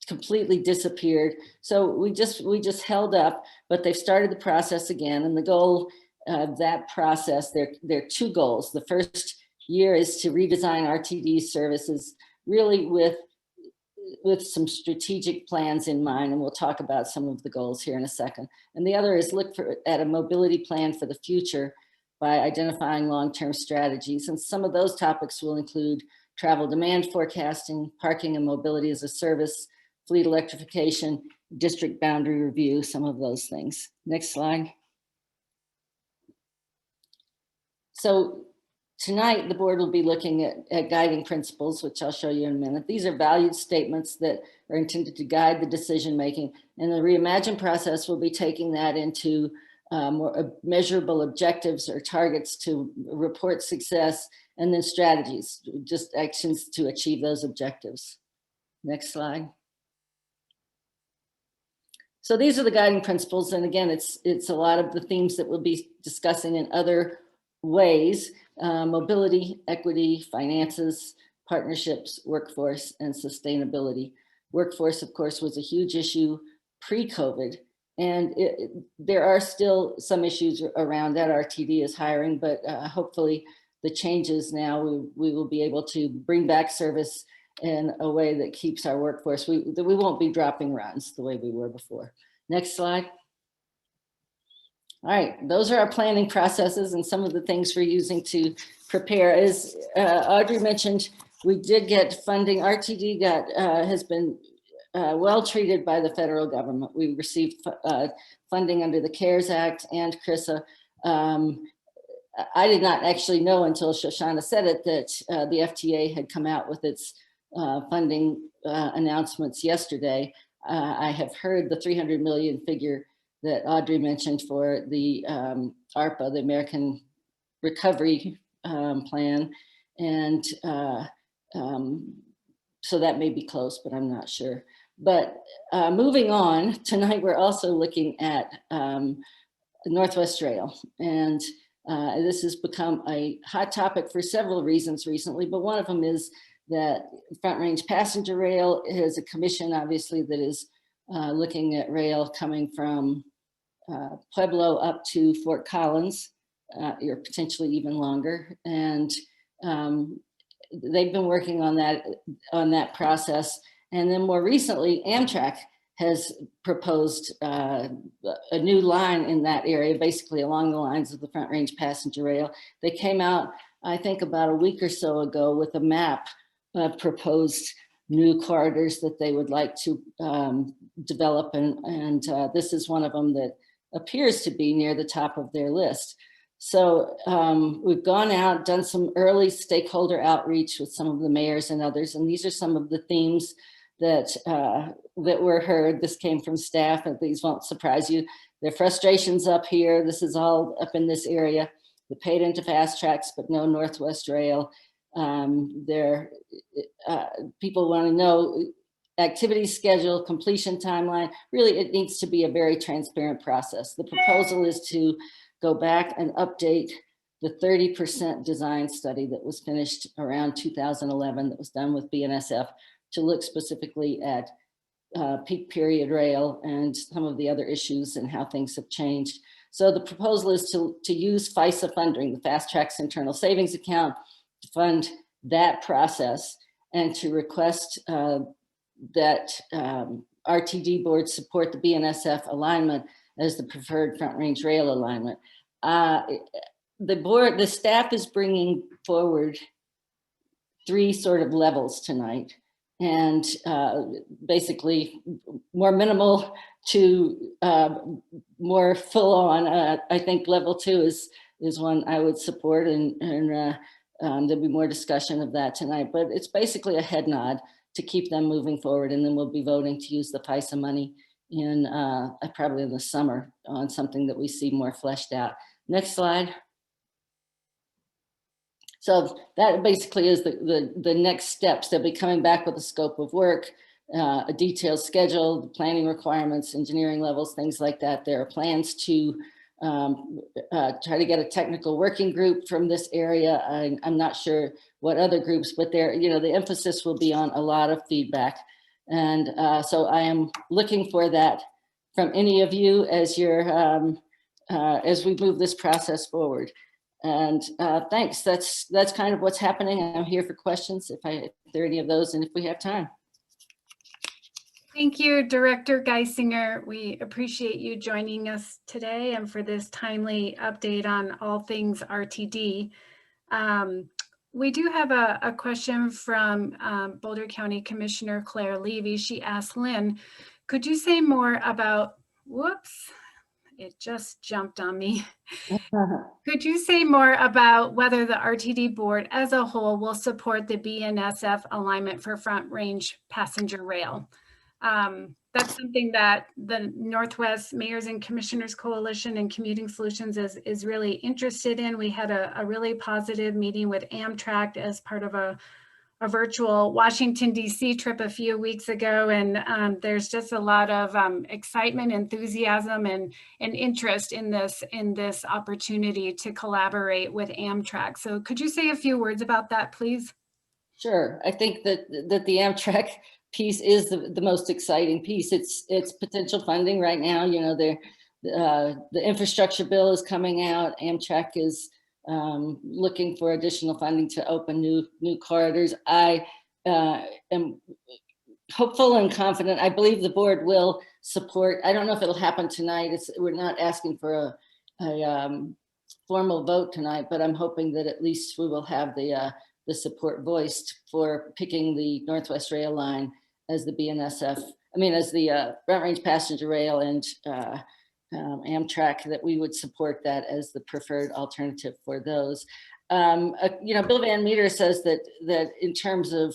completely disappeared. So we just held up, but they've started the process again. And the goal of that process, there are two goals. The first year is to redesign RTD services really with some strategic plans in mind, and we'll talk about some of the goals here in a second. And the other is look at a mobility plan for the future by identifying long-term strategies. And some of those topics will include travel demand forecasting, parking and mobility as a service, fleet electrification, district boundary review, some of those things. Next slide. So tonight, the board will be looking at guiding principles, which I'll show you in a minute. These are valued statements that are intended to guide the decision-making, and the Reimagine process will be taking that into more measurable objectives or targets to report success, and then strategies, just actions to achieve those objectives. Next slide. So these are the guiding principles, and again, it's a lot of the themes that we'll be discussing in other ways: mobility, equity, finances, partnerships, workforce, and sustainability. Workforce, of course, was a huge issue pre-COVID, and there are still some issues around that. RTD is hiring, but hopefully the changes now, we will be able to bring back service in a way that keeps our workforce. We won't be dropping runs the way we were before. Next slide. All right, those are our planning processes and some of the things we're using to prepare. As Audrey mentioned, we did get funding. RTD has been well treated by the federal government. We received funding under the CARES Act and CRISA. I did not actually know until Shoshana said it that the FTA had come out with its funding announcements yesterday. I have heard the 300 million figure that Audrey mentioned for the ARPA, the American Recovery Plan. And so that may be close, but I'm not sure. But moving on, tonight we're also looking at Northwest Rail. And this has become a hot topic for several reasons recently, but one of them is that Front Range Passenger Rail is a commission, obviously, that is looking at rail coming from Pueblo up to Fort Collins, or potentially even longer. And they've been working on that process. And then more recently, Amtrak has proposed a new line in that area, basically along the lines of the Front Range passenger rail. They came out, I think, about a week or so ago with a map of proposed new corridors that they would like to develop, and this is one of them that appears to be near the top of their list. So we've gone out, done some early stakeholder outreach with some of the mayors and others, and these are some of the themes that that were heard. This came from staff, and these won't surprise you. Their frustrations up here. This is all up in this area. They paid into fast tracks, but no Northwest Rail. People want to know activity schedule, completion timeline. Really, it needs to be a very transparent process. The proposal is to go back and update the 30% design study that was finished around 2011 that was done with BNSF to look specifically at peak period rail and some of the other issues and how things have changed. So the proposal is to use FISA funding, the Fast Tracks Internal Savings Account, to fund that process and to request that RTD board support the BNSF alignment as the preferred Front Range Rail alignment. The staff is bringing forward 3 sort of levels tonight, and basically more minimal to more full on. I think level 2 is one I would support, and there'll be more discussion of that tonight, but it's basically a head nod to keep them moving forward, and then we'll be voting to use the FISA money in probably in the summer on something that we see more fleshed out. Next slide. So that basically is the next steps. They'll be coming back with a scope of work, a detailed schedule, the planning requirements, engineering levels, things like that. There are plans to try to get a technical working group from this area. I'm not sure what other groups, but there, the emphasis will be on a lot of feedback. And so I am looking for that from any of you as as we move this process forward. And thanks. That's kind of what's happening. I'm here for questions if there are any of those, and if we have time.
Thank you, Director Geisinger. We appreciate you joining us today and for this timely update on all things RTD. We do have a question from Boulder County Commissioner Claire Levy. She asked, Lynn, could you say more about, whoops, it just jumped on me. Could you say more about whether the RTD board as a whole will support the BNSF alignment for Front Range passenger rail? That's something that the Northwest Mayors and Commissioners Coalition and Commuting Solutions is really interested in. We had a really positive meeting with Amtrak as part of a virtual Washington, D.C. trip a few weeks ago. And there's just a lot of excitement, enthusiasm, and interest in this opportunity to collaborate with Amtrak. So could you say a few words about that, please?
Sure. I think that the Amtrak piece is the most exciting piece. It's potential funding right now. The infrastructure bill is coming out. Amtrak is looking for additional funding to open new corridors. I am hopeful and confident. I believe the board will support. I don't know if it'll happen tonight. We're not asking for a formal vote tonight, but I'm hoping that at least we will have the support voiced for picking the Northwest Rail line as the BNSF, as the Front Range passenger rail, and Amtrak, that we would support that as the preferred alternative for those. Bill Van Meter says that in terms of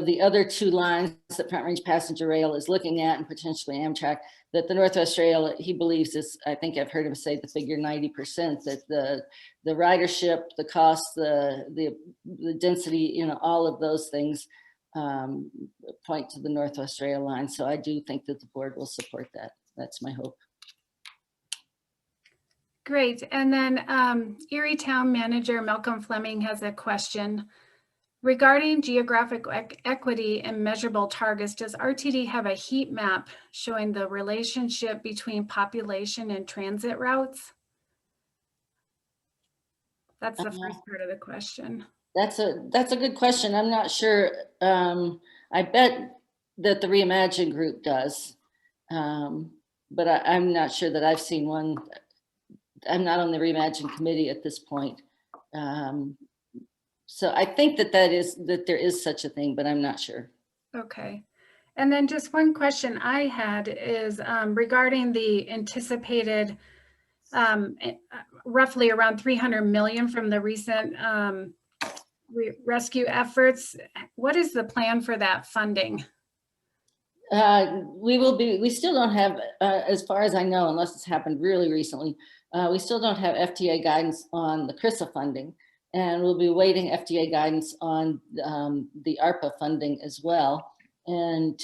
the other 2 lines that Front Range passenger rail is looking at, and potentially Amtrak, that the Northwest Rail, he believes, is, I think I've heard him say the figure 90%, that the ridership, the cost, the density, all of those things point to the Northwest Rail line. So I do think that the board will support that. That's my hope.
Great. And then Erie Town Manager Malcolm Fleming has a question. Regarding geographic equity and measurable targets, does RTD have a heat map showing the relationship between population and transit routes? That's the first part of the question.
That's a good question. I'm not sure. I bet that the Reimagine group does. But I'm not sure that I've seen one. I'm not on the Reimagine committee at this point. So I think that there is such a thing, but I'm not sure.
Okay. And then just one question I had is regarding the anticipated roughly around 300 million from the recent rescue efforts. What is the plan for that funding?
We still don't have, as far as I know, unless it's happened really recently, we still don't have FTA guidance on the CRISA funding, and we'll be waiting FTA guidance on the ARPA funding as well. And,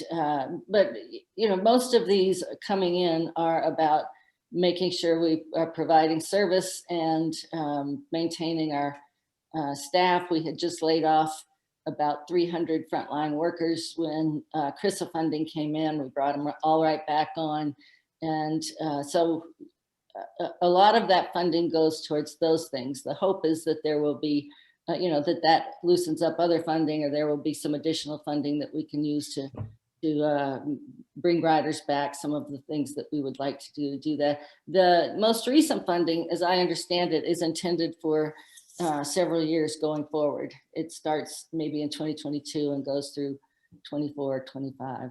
but, you know, most of these coming in are about making sure we are providing service and maintaining our staff. We had just laid off about 300 frontline workers when CRISA funding came in. We brought them all right back on. And so a lot of that funding goes towards those things. The hope is that there will be, you know, that loosens up other funding, or there will be some additional funding that we can use to bring riders back, some of the things that we would like to do that. The most recent funding, as I understand it, is intended for several years going forward. It starts maybe in 2022 and goes through 24, 25.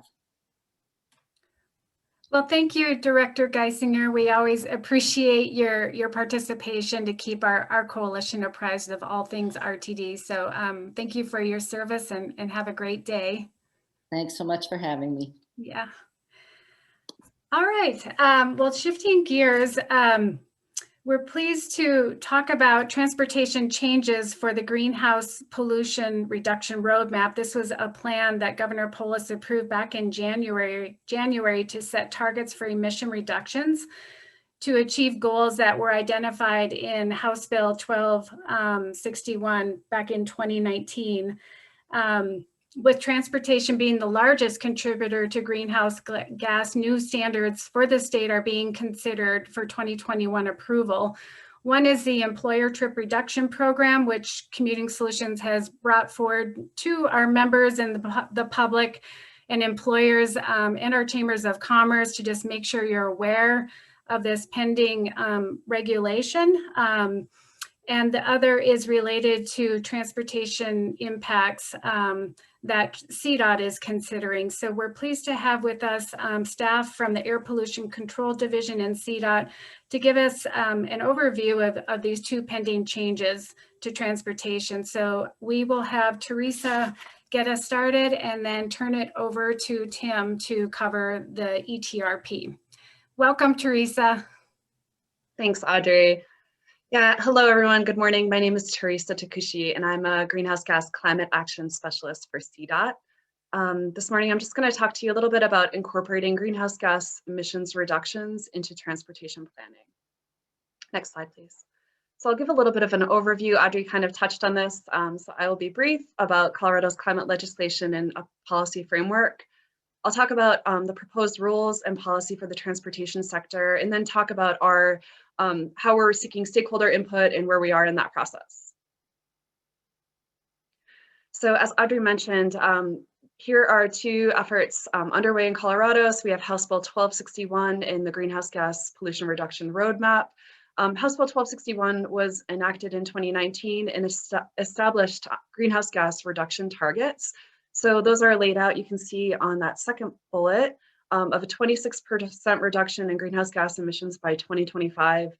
Well, thank you, Director Geisinger. We always appreciate your participation to keep our coalition apprised of all things RTD. So thank you for your service and have a great day.
Thanks so much for having me.
Yeah. All right. Well, shifting gears, we're pleased to talk about transportation changes for the greenhouse pollution reduction roadmap. This was a plan that Governor Polis approved back in January to set targets for emission reductions to achieve goals that were identified in House Bill 1261 back in 2019. With transportation being the largest contributor to greenhouse gas, new standards for the state are being considered for 2021 approval. One is the employer trip reduction program, which Commuting Solutions has brought forward to our members and the public and employers and our chambers of commerce to just make sure you're aware of this pending regulation. And the other is related to transportation impacts that CDOT is considering. So we're pleased to have with us staff from the Air Pollution Control Division and CDOT to give us an overview of these two pending changes to transportation. So we will have Teresa get us started and then turn it over to Tim to cover the ETRP. Welcome, Teresa.
Thanks, Audrey. Yeah, hello everyone. Good morning. My name is Teresa Takushi, and I'm a Greenhouse Gas Climate Action Specialist for CDOT. This morning, I'm just going to talk to you a little bit about incorporating greenhouse gas emissions reductions into transportation planning. Next slide, please. So I'll give a little bit of an overview. Audrey kind of touched on this, so I will be brief about Colorado's climate legislation and a policy framework. I'll talk about the proposed rules and policy for the transportation sector, and then talk about our how we're seeking stakeholder input and where we are in that process. So as Audrey mentioned, here are two efforts underway in Colorado. So we have House Bill 1261 and the Greenhouse Gas Pollution Reduction Roadmap. House Bill 1261 was enacted in 2019 and established greenhouse gas reduction targets. So those are laid out, you can see on that second bullet, of a 26% reduction in greenhouse gas emissions by 2025,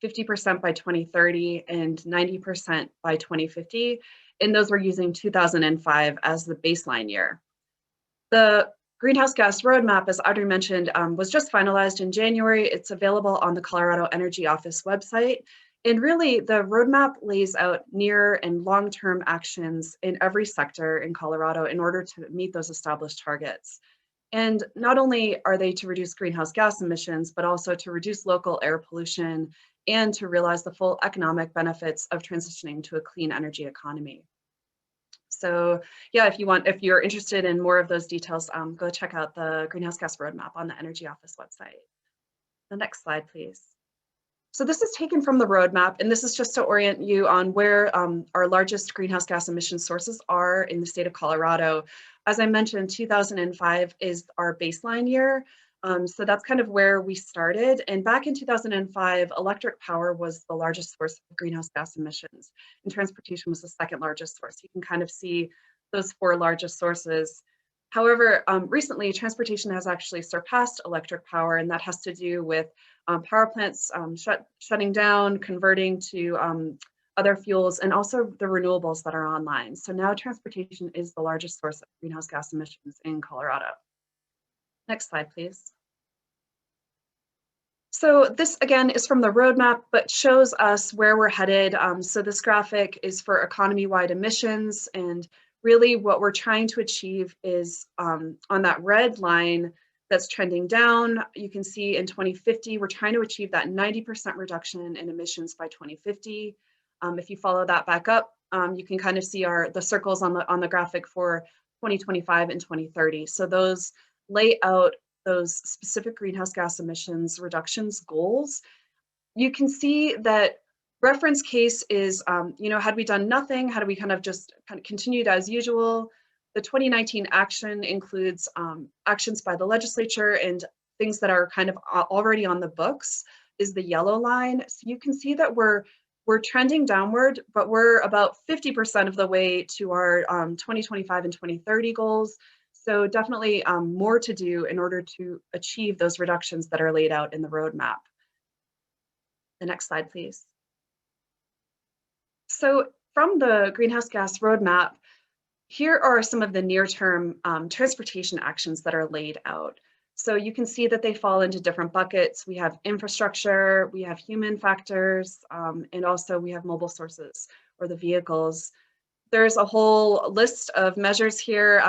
50% by 2030, and 90% by 2050. And those were using 2005 as the baseline year. The greenhouse gas roadmap, as Audrey mentioned, was just finalized in January. It's available on the Colorado Energy Office website. And really, the roadmap lays out near and long-term actions in every sector in Colorado in order to meet those established targets. And not only are they to reduce greenhouse gas emissions, but also to reduce local air pollution and to realize the full economic benefits of transitioning to a clean energy economy. So yeah, if you're interested in more of those details, go check out the Greenhouse Gas Roadmap on the Energy Office website. The next slide, please. So this is taken from the roadmap, and this is just to orient you on where our largest greenhouse gas emission sources are in the state of Colorado. As I mentioned, 2005 is our baseline year. So that's kind of where we started. And back in 2005, electric power was the largest source of greenhouse gas emissions, and transportation was the second largest source. You can kind of see those four largest sources. However, recently, transportation has actually surpassed electric power, and that has to do with power plants shutting down, converting to other fuels, and also the renewables that are online. So now transportation is the largest source of greenhouse gas emissions in Colorado. Next slide, please. So this again is from the roadmap, but shows us where we're headed. So this graphic is for economy-wide emissions, and really what we're trying to achieve is on that red line that's trending down. You can see in 2050, we're trying to achieve that 90% reduction in emissions by 2050. If you follow that back up, you can kind of see the circles on the graphic for 2025 and 2030. So those lay out those specific greenhouse gas emissions reductions goals. You can see that reference case is, had we done nothing, had we kind of continued as usual. The 2019 action includes actions by the legislature and things that are kind of already on the books is the yellow line. So you can see that we're trending downward, but we're about 50% of the way to our 2025 and 2030 goals. So definitely more to do in order to achieve those reductions that are laid out in the roadmap. The next slide, please. So from the greenhouse gas roadmap, here are some of the near-term transportation actions that are laid out. So you can see that they fall into different buckets. We have infrastructure, we have human factors, and also we have mobile sources or the vehicles. There's a whole list of measures here.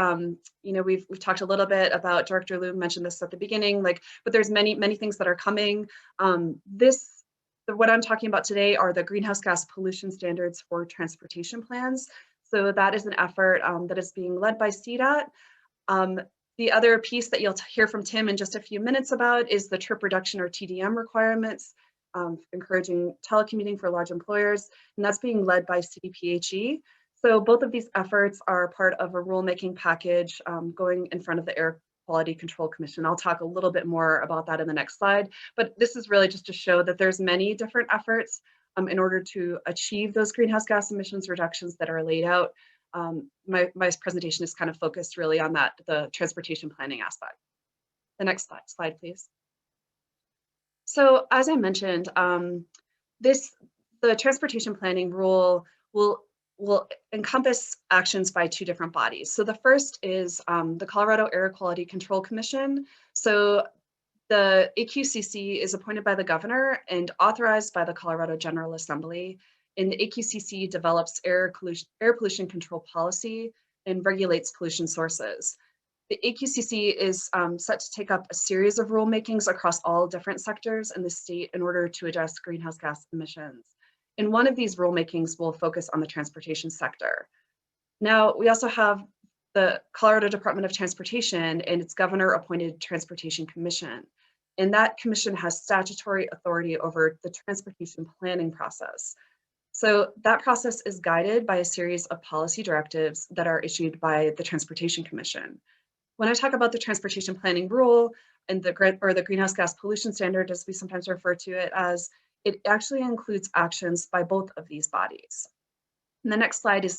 We've talked a little bit about, Director Liu mentioned this at the beginning, but there's many things that are coming. What I'm talking about today are the greenhouse gas pollution standards for transportation plans. So that is an effort that is being led by CDOT. The other piece that you'll hear from Tim in just a few minutes about is the trip reduction or TDM requirements, encouraging telecommuting for large employers, and that's being led by CDPHE. So both of these efforts are part of a rulemaking package going in front of the Air Quality Control Commission. I'll talk a little bit more about that in the next slide, but this is really just to show that there's many different efforts in order to achieve those greenhouse gas emissions reductions that are laid out. My presentation is kind of focused really on the transportation planning aspect. The next slide, please. So as I mentioned, the transportation planning rule will encompass actions by two different bodies. So the first is the Colorado Air Quality Control Commission. So the AQCC is appointed by the governor and authorized by the Colorado General Assembly. And the AQCC develops air pollution control policy and regulates pollution sources. The AQCC is set to take up a series of rulemakings across all different sectors in the state in order to address greenhouse gas emissions. And one of these rulemakings will focus on the transportation sector. Now, we also have the Colorado Department of Transportation and its governor-appointed Transportation Commission. And that commission has statutory authority over the transportation planning process. So that process is guided by a series of policy directives that are issued by the Transportation Commission. When I talk about the transportation planning rule and the greenhouse gas pollution standard, as we sometimes refer to it as, it actually includes actions by both of these bodies. And the next slide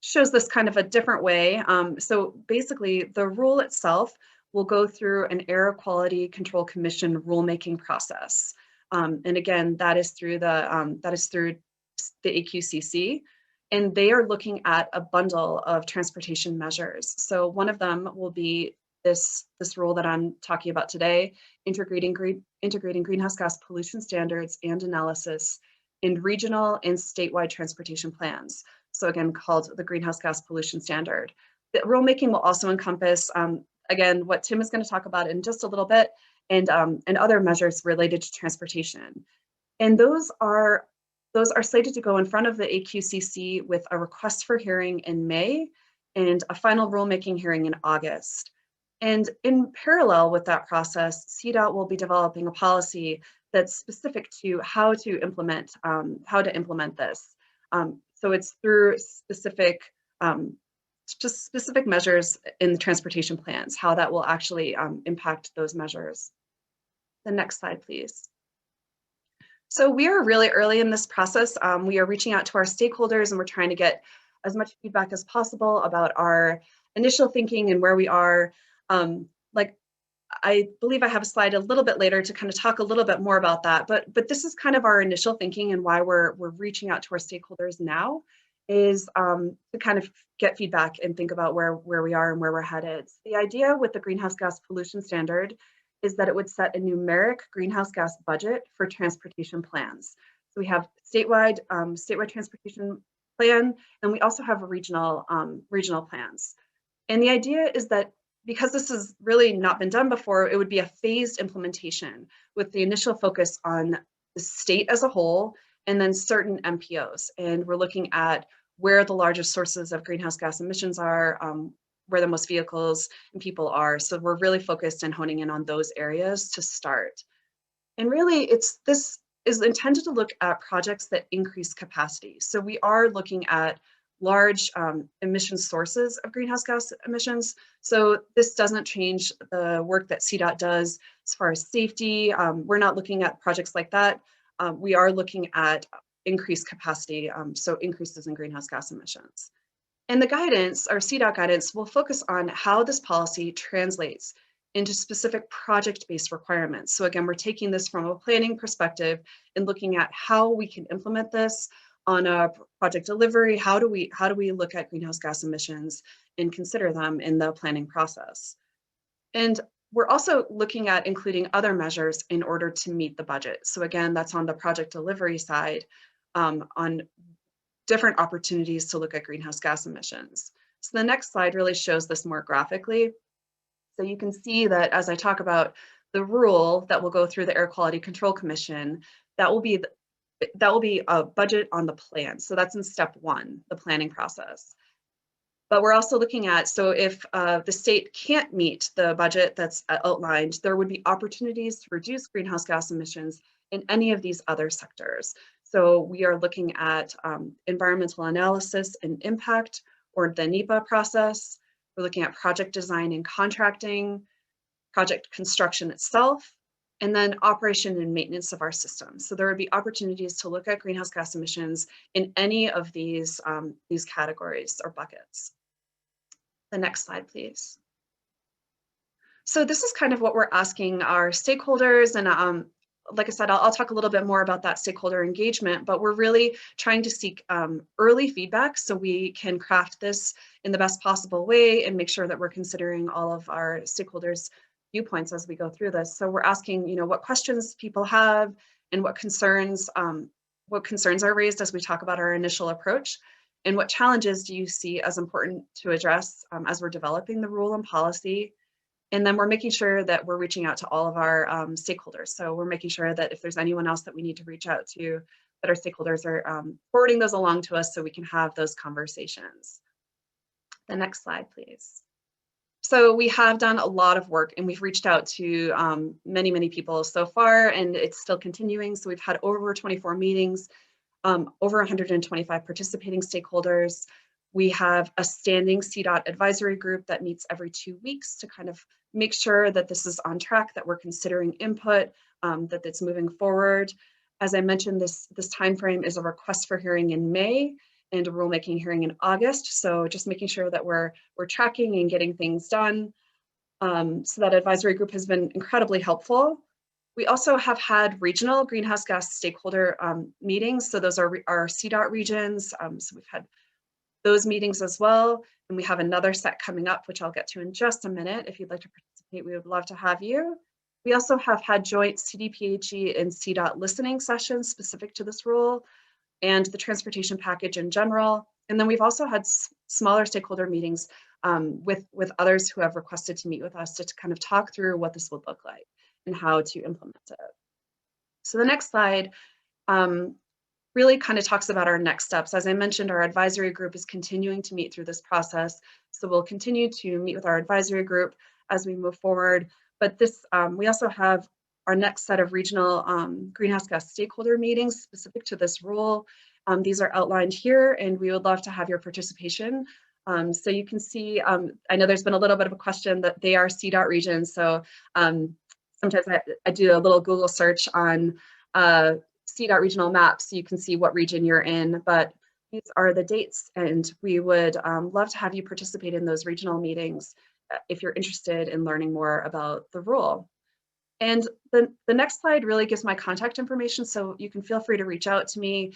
shows this kind of a different way. So basically, the rule itself will go through an Air Quality Control Commission rulemaking process. And again, that is through the AQCC, and they are looking at a bundle of transportation measures. So one of them will be this rule that I'm talking about today, integrating greenhouse gas pollution standards and analysis in regional and statewide transportation plans. So again, called the greenhouse gas pollution standard. The rulemaking will also encompass, again, what Tim is going to talk about in just a little bit, and other measures related to transportation. And those are slated to go in front of the AQCC with a request for hearing in May and a final rulemaking hearing in August. And in parallel with that process, CDOT will be developing a policy that's specific to how to implement this. So it's through specific just specific measures in the transportation plans, how that will actually impact those measures. The next slide, please. So we are really early in this process. We are reaching out to our stakeholders and we're trying to get as much feedback as possible about our initial thinking and where we are. Like, I believe I have a slide a little bit later to kind of talk a little bit more about that, but this is kind of our initial thinking and why we're reaching out to our stakeholders now is to kind of get feedback and think about where we are and where we're headed. The idea with the greenhouse gas pollution standard is that it would set a numeric greenhouse gas budget for transportation plans. So we have statewide transportation plan, and we also have regional plans. And the idea is that because this has really not been done before, it would be a phased implementation with the initial focus on the state as a whole and then certain MPOs. And we're looking at where the largest sources of greenhouse gas emissions are, where the most vehicles and people are. So we're really focused and honing in on those areas to start. And really, this is intended to look at projects that increase capacity. So we are looking at large emission sources of greenhouse gas emissions. So this doesn't change the work that CDOT does as far as safety. We're not looking at projects like that. We are looking at increased capacity, so increases in greenhouse gas emissions. And the guidance, our CDOT guidance, will focus on how this policy translates into specific project-based requirements. So again, we're taking this from a planning perspective and looking at how we can implement this on a project delivery. How do we look at greenhouse gas emissions and consider them in the planning process? And we're also looking at including other measures in order to meet the budget. So again, that's on the project delivery side, on different opportunities to look at greenhouse gas emissions. So the next slide really shows this more graphically. So you can see that as I talk about the rule that will go through the Air Quality Control Commission, that will be a budget on the plan. So that's in step one, the planning process. But we're also looking at, so if the state can't meet the budget that's outlined, there would be opportunities to reduce greenhouse gas emissions in any of these other sectors. So we are looking at environmental analysis and impact, or the NEPA process. We're looking at project design and contracting, project construction itself, and then operation and maintenance of our systems. So there would be opportunities to look at greenhouse gas emissions in any of these categories or buckets. The next slide, please. So this is kind of what we're asking our stakeholders, and like I said, I'll talk a little bit more about that stakeholder engagement, but we're really trying to seek early feedback so we can craft this in the best possible way and make sure that we're considering all of our stakeholders' viewpoints as we go through this. So we're asking, what questions people have and what concerns are raised as we talk about our initial approach, and what challenges do you see as important to address as we're developing the rule and policy. And then we're making sure that we're reaching out to all of our stakeholders. So we're making sure that if there's anyone else that we need to reach out to, that our stakeholders are forwarding those along to us so we can have those conversations. The next slide, please. So we have done a lot of work and we've reached out to many people so far, and it's still continuing. So we've had over 24 meetings, over 125 participating stakeholders. We have a standing CDOT advisory group that meets every 2 weeks to kind of make sure that this is on track, that we're considering input, that it's moving forward. As I mentioned, this timeframe is a request for hearing in May and a rulemaking hearing in August. So just making sure that we're tracking and getting things done. So that advisory group has been incredibly helpful. We also have had regional greenhouse gas stakeholder meetings. So those are our CDOT regions. So we've had those meetings as well. And we have another set coming up, which I'll get to in just a minute. If you'd like to participate, we would love to have you. We also have had joint CDPHE and CDOT listening sessions specific to this rule and the transportation package in general. And then we've also had smaller stakeholder meetings with others who have requested to meet with us to kind of talk through what this would look like and how to implement it. So the next slide really kind of talks about our next steps. As I mentioned, our advisory group is continuing to meet through this process. So we'll continue to meet with our advisory group as we move forward. But this, we also have our next set of regional greenhouse gas stakeholder meetings specific to this rule. These are outlined here, and we would love to have your participation. So you can see, I know there's been a little bit of a question that they are CDOT regions. So sometimes I do a little Google search on CDOT regional maps, so you can see what region you're in, but these are the dates, and we would love to have you participate in those regional meetings if you're interested in learning more about the rule. And the next slide really gives my contact information, so you can feel free to reach out to me,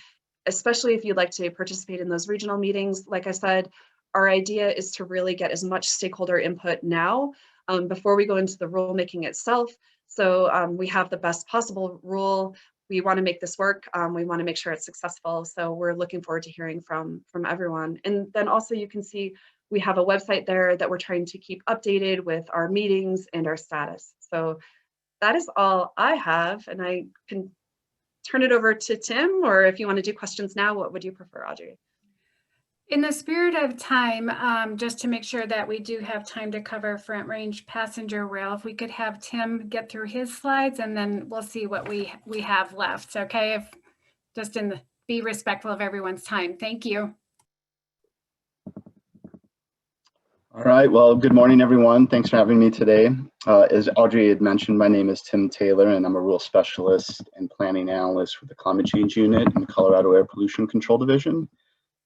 especially if you'd like to participate in those regional meetings. Like I said, our idea is to really get as much stakeholder input now before we go into the rulemaking itself. So we have the best possible rule. We want to make this work. We want to make sure it's successful. So we're looking forward to hearing from everyone. And then also you can see we have a website there that we're trying to keep updated with our meetings and our status. So that is all I have, and I can turn it over to Tim, or if you want to do questions now, what would you prefer, Audrey?
In the spirit of time, just to make sure that we do have time to cover Front Range passenger rail, if we could have Tim get through his slides, and then we'll see what we have left. Okay, be respectful of everyone's time. Thank you.
All right, well, good morning, everyone. Thanks for having me today. As Audrey had mentioned, my name is Tim Taylor, and I'm a rule specialist and planning analyst with the Climate Change Unit in the Colorado Air Pollution Control Division.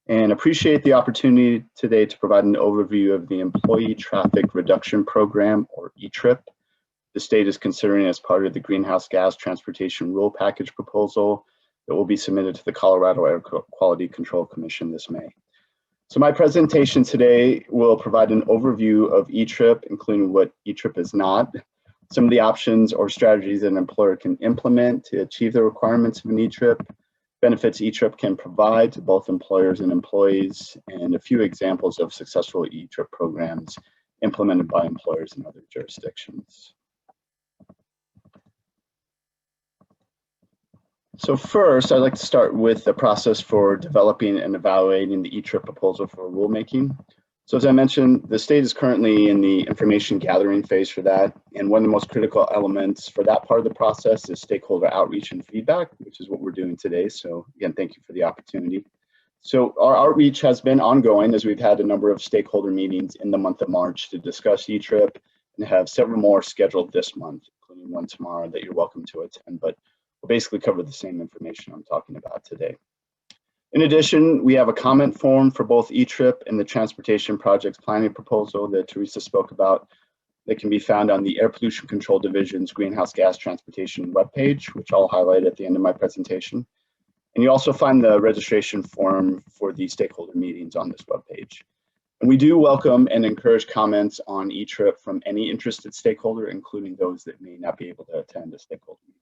And appreciate the opportunity today to provide an overview of the Employee Traffic Reduction Program, or ETRIP. The state is considering as part of the Greenhouse Gas Transportation Rule Package proposal that will be submitted to the Colorado Air Quality Control Commission this May. So my presentation today will provide an overview of ETRIP, including what ETRIP is not, some of the options or strategies that an employer can implement to achieve the requirements of an ETRIP, benefits ETRIP can provide to both employers and employees, and a few examples of successful ETRIP programs implemented by employers in other jurisdictions. So first, I'd like to start with the process for developing and evaluating the ETRIP proposal for rulemaking. So as I mentioned, the state is currently in the information gathering phase for that. And one of the most critical elements for that part of the process is stakeholder outreach and feedback, which is what we're doing today. So again, thank you for the opportunity. So our outreach has been ongoing as we've had a number of stakeholder meetings in the month of March to discuss ETRIP, and have several more scheduled this month, including one tomorrow that you're welcome to attend. But we'll basically cover the same information I'm talking about today. In addition, we have a comment form for both ETRIP and the Transportation Projects Planning Proposal that Teresa spoke about that can be found on the Air Pollution Control Division's Greenhouse Gas Transportation webpage, which I'll highlight at the end of my presentation. And you also find the registration form for the stakeholder meetings on this webpage. And we do welcome and encourage comments on ETRIP from any interested stakeholder, including those that may not be able to attend a stakeholder meeting.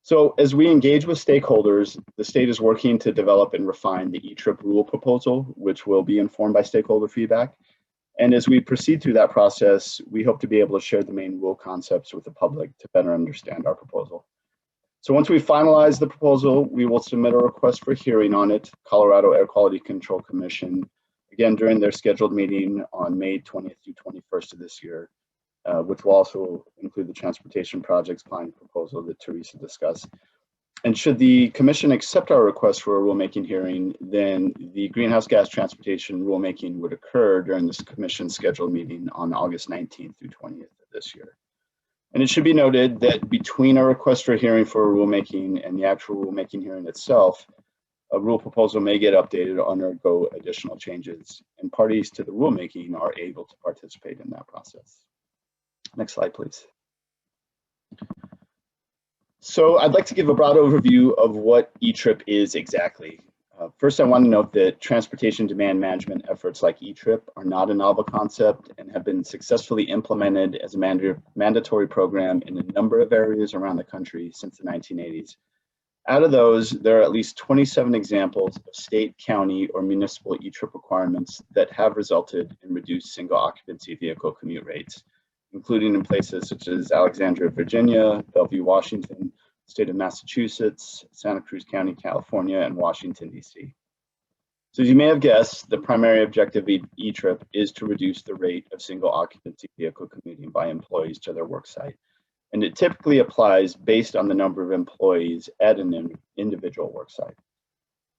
So as we engage with stakeholders, the state is working to develop and refine the ETRIP rule proposal, which will be informed by stakeholder feedback. And as we proceed through that process, we hope to be able to share the main rule concepts with the public to better understand our proposal. So once we finalize the proposal, we will submit a request for hearing on it to Colorado Air Quality Control Commission, again during their scheduled meeting on May 20th through 21st of this year. Which will also include the Transportation Projects Planning Proposal that Teresa discussed. And should the Commission accept our request for a rulemaking hearing, then the Greenhouse Gas Transportation rulemaking would occur during this Commission scheduled meeting on August 19th through 20th of this year. And it should be noted that between a request for hearing for a rulemaking and the actual rulemaking hearing itself, a rule proposal may get updated or undergo additional changes, and parties to the rulemaking are able to participate in that process. Next slide, please. So I'd like to give a broad overview of what ETRIP is exactly. First, I want to note that transportation demand management efforts like ETRIP are not a novel concept and have been successfully implemented as a mandatory program in a number of areas around the country since the 1980s. Out of those, there are at least 27 examples of state, county, or municipal ETRIP requirements that have resulted in reduced single occupancy vehicle commute rates, including in places such as Alexandria, Virginia, Bellevue, Washington, state of Massachusetts, Santa Cruz County, California, and Washington, D.C. So as you may have guessed, the primary objective of ETRIP is to reduce the rate of single occupancy vehicle commuting by employees to their work site. and it typically applies based on the number of employees at an individual worksite.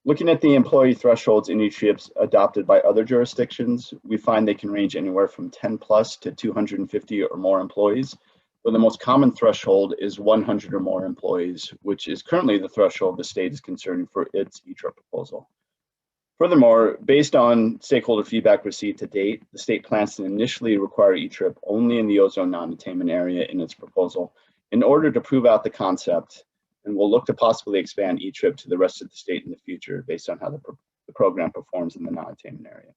Looking at the employee thresholds in E-TRIPs adopted by other jurisdictions, we find they can range anywhere from 10 plus to 250 or more employees, but the most common threshold is 100 or more employees, which is currently the threshold the state is considering for its E-TRIP proposal. Furthermore, based on stakeholder feedback received to date, the state plans to initially require E-TRIP only in the ozone non-attainment area in its proposal in order to prove out the concept, and will look to possibly expand E-TRIP to the rest of the state in the future based on how the program performs in the non-attainment area.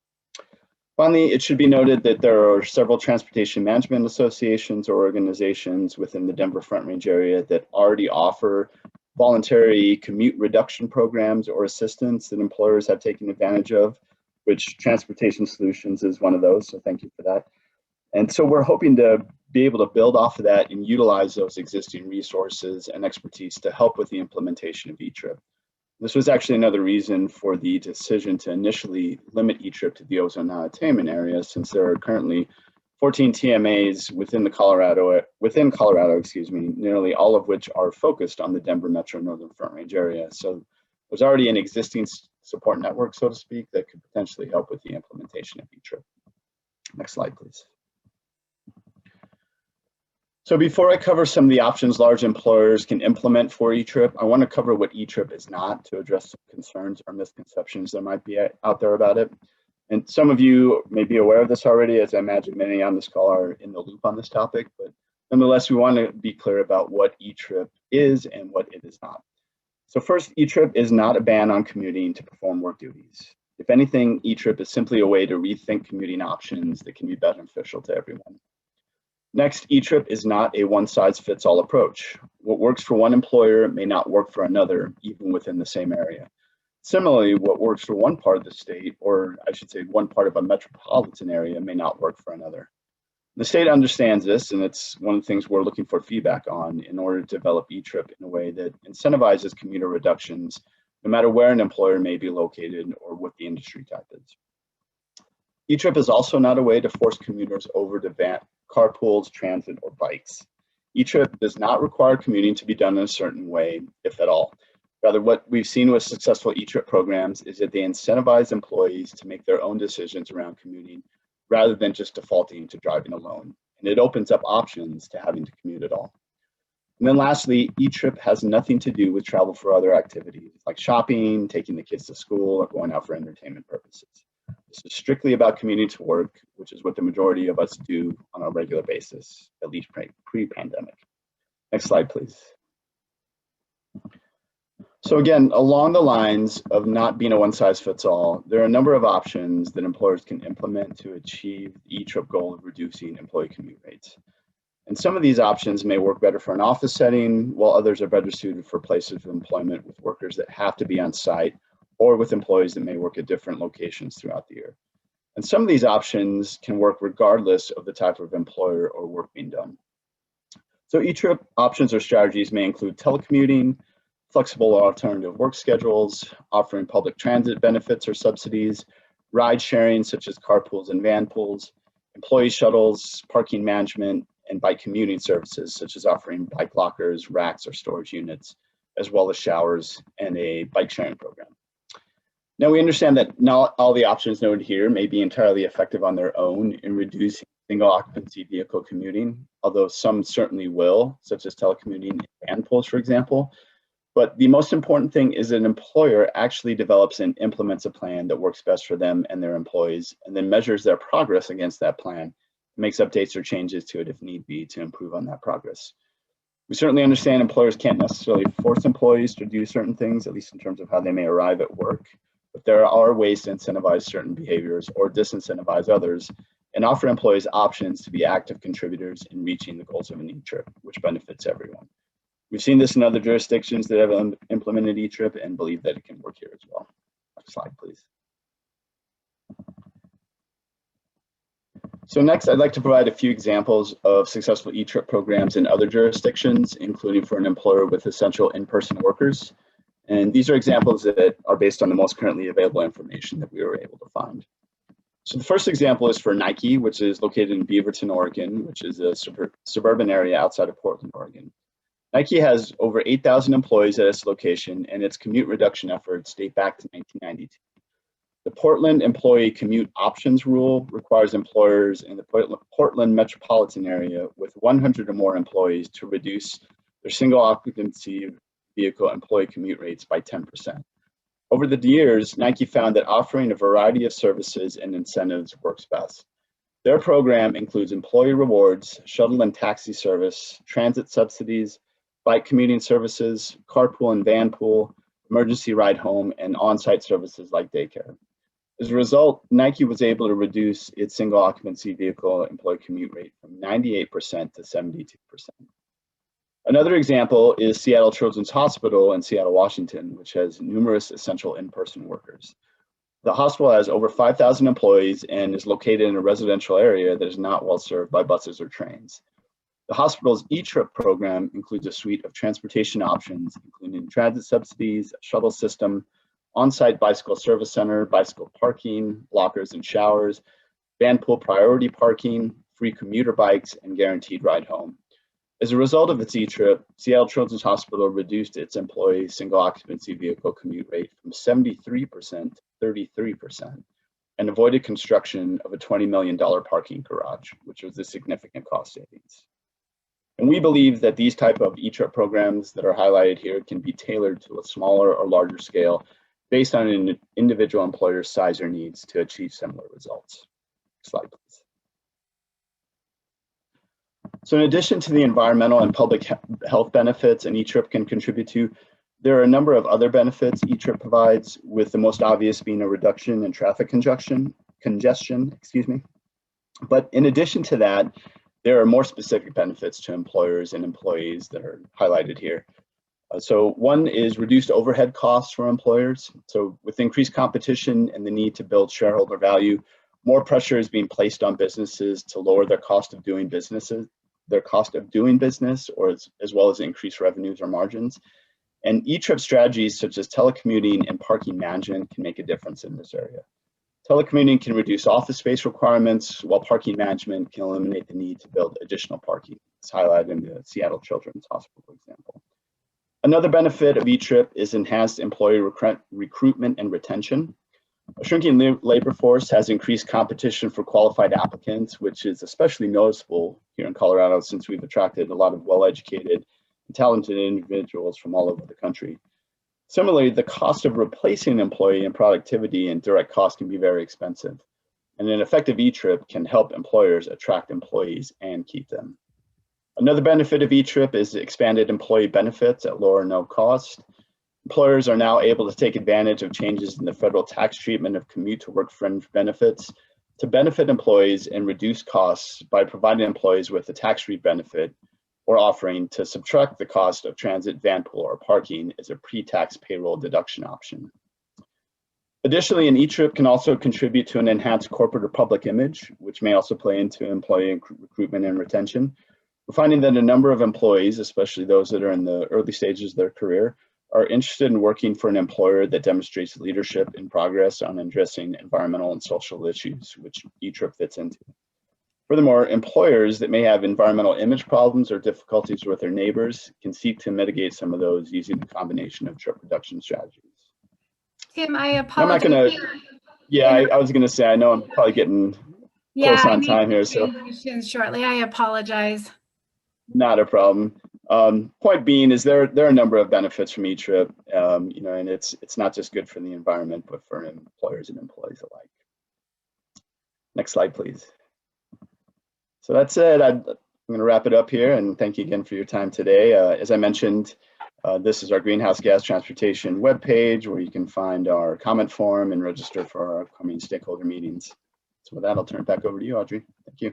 Finally, it should be noted that there are several transportation management associations or organizations within the Denver Front Range area that already offer voluntary commute reduction programs or assistance that employers have taken advantage of, which Transportation Solutions is one of those, so thank you for that. And so we're hoping to be able to build off of that and utilize those existing resources and expertise to help with the implementation of E-TRIP. This was actually another reason for the decision to initially limit E-TRIP to the ozone non-attainment area, since there are currently 14 TMAs within Colorado, nearly all of which are focused on the Denver Metro Northern Front Range area. So there's already an existing support network, so to speak, that could potentially help with the implementation of E-TRIP. Next slide, please. So before I cover some of the options large employers can implement for E-TRIP, I want to cover what E-TRIP is not to address some concerns or misconceptions that might be out there about it. And some of you may be aware of this already, as I imagine many on this call are in the loop on this topic, but nonetheless, we want to be clear about what E-TRIP is and what it is not. So first, E-TRIP is not a ban on commuting to perform work duties. If anything, E-TRIP is simply a way to rethink commuting options that can be beneficial to everyone. Next, E-TRIP is not a one-size-fits-all approach. What works for one employer may not work for another, even within the same area. Similarly, what works for one part of the state, or I should say one part of a metropolitan area, may not work for another. The state understands this, and it's one of the things we're looking for feedback on in order to develop E-TRIP in a way that incentivizes commuter reductions, no matter where an employer may be located or what the industry type is. E-TRIP is also not a way to force commuters over to carpools, transit, or bikes. E-TRIP does not require commuting to be done in a certain way, if at all. Rather, what we've seen with successful E-TRIP programs is that they incentivize employees to make their own decisions around commuting rather than just defaulting to driving alone. And it opens up options to having to commute at all. And then lastly, E-TRIP has nothing to do with travel for other activities like shopping, taking the kids to school, or going out for entertainment purposes. This is strictly about commuting to work, which is what the majority of us do on a regular basis, at least pre-pandemic. Next slide, please. So again, along the lines of not being a one-size-fits-all, there are a number of options that employers can implement to achieve the E-TRIP goal of reducing employee commute rates. And some of these options may work better for an office setting, while others are better suited for places of employment with workers that have to be on site, or with employees that may work at different locations throughout the year. And some of these options can work regardless of the type of employer or work being done. So E-TRIP options or strategies may include telecommuting, flexible or alternative work schedules, offering public transit benefits or subsidies, ride sharing such as carpools and van pools, employee shuttles, parking management, and bike commuting services such as offering bike lockers, racks, or storage units, as well as showers and a bike sharing program. Now, we understand that not all the options noted here may be entirely effective on their own in reducing single occupancy vehicle commuting, although some certainly will, such as telecommuting and van pools, for example. But the most important thing is that an employer actually develops and implements a plan that works best for them and their employees, and then measures their progress against that plan, makes updates or changes to it if need be to improve on that progress. We certainly understand employers can't necessarily force employees to do certain things, at least in terms of how they may arrive at work, but there are ways to incentivize certain behaviors or disincentivize others, and offer employees options to be active contributors in reaching the goals of an E-TRIP, which benefits everyone. We've seen this in other jurisdictions that have implemented E-TRIP and believe that it can work here as well. Next slide, please. So next, I'd like to provide a few examples of successful E-TRIP programs in other jurisdictions, including for an employer with essential in-person workers. And these are examples that are based on the most currently available information that we were able to find. So the first example is for Nike, which is located in Beaverton, Oregon, which is a suburban area outside of Portland, Oregon. Nike has over 8,000 employees at its location, and its commute reduction efforts date back to 1992. The Portland Employee Commute Options Rule requires employers in the Portland metropolitan area with 100 or more employees to reduce their single occupancy vehicle employee commute rates by 10%. Over the years, Nike found that offering a variety of services and incentives works best. Their program includes employee rewards, shuttle and taxi service, transit subsidies, bike commuting services, carpool and van pool, emergency ride home, and on-site services like daycare. As a result, Nike was able to reduce its single occupancy vehicle employee commute rate from 98% to 72%. Another example is Seattle Children's Hospital in Seattle, Washington, which has numerous essential in-person workers. The hospital has over 5,000 employees and is located in a residential area that is not well served by buses or trains. The hospital's e-trip program includes a suite of transportation options, including transit subsidies, a shuttle system, on-site bicycle service center, bicycle parking, lockers and showers, van pool priority parking, free commuter bikes, and guaranteed ride home. As a result of its e-trip, Seattle Children's Hospital reduced its employee single occupancy vehicle commute rate from 73% to 33% and avoided construction of a $20 million parking garage, which was a significant cost savings. And we believe that these type of e-trip programs that are highlighted here can be tailored to a smaller or larger scale based on an individual employer's size or needs to achieve similar results. Next slide, please. So in addition to the environmental and public health benefits an e-trip can contribute to, there are a number of other benefits e-trip provides, with the most obvious being a reduction in traffic congestion, But in addition to that, there are more specific benefits to employers and employees that are highlighted here. So one is reduced overhead costs for employers. So with increased competition and the need to build shareholder value, more pressure is being placed on businesses to lower their cost of doing business, or as well as increase revenues or margins. And e-trip strategies such as telecommuting and parking management can make a difference in this area. Telecommuting can reduce office space requirements, while parking management can eliminate the need to build additional parking. It's highlighted in the Seattle Children's Hospital example. Another benefit of e-trip is enhanced employee recruitment and retention. A shrinking labor force has increased competition for qualified applicants, which is especially noticeable here in Colorado since we've attracted a lot of well-educated and talented individuals from all over the country. Similarly, the cost of replacing an employee in productivity and direct costs can be very expensive. And an effective e-trip can help employers attract employees and keep them. Another benefit of e-trip is expanded employee benefits at low or no cost. Employers are now able to take advantage of changes in the federal tax treatment of commute to work fringe benefits to benefit employees and reduce costs by providing employees with a tax-free benefit or offering to subtract the cost of transit, van pool, or parking as a pre-tax payroll deduction option. Additionally, an e-trip can also contribute to an enhanced corporate or public image, which may also play into employee recruitment and retention. We're finding that a number of employees, especially those that are in the early stages of their career, are interested in working for an employer that demonstrates leadership and progress on addressing environmental and social issues, which e-trip fits into. Furthermore, employers that may have environmental image problems or difficulties with their neighbors can seek to mitigate some of those using a combination of trip reduction strategies.
Tim, I apologize.
I'm not gonna, I was gonna say, I know I'm probably getting close on time here, so.
Shortly, I apologize.
Not a problem. Point being is there are a number of benefits from e-trip, and it's not just good for the environment, but for employers and employees alike. Next slide, please. So that's it. I'm going to wrap it up here, and thank you again for your time today. As I mentioned, this is our greenhouse gas transportation webpage where you can find our comment form and register for our upcoming stakeholder meetings. So with that, I'll turn it back over to you, Audrey. Thank you.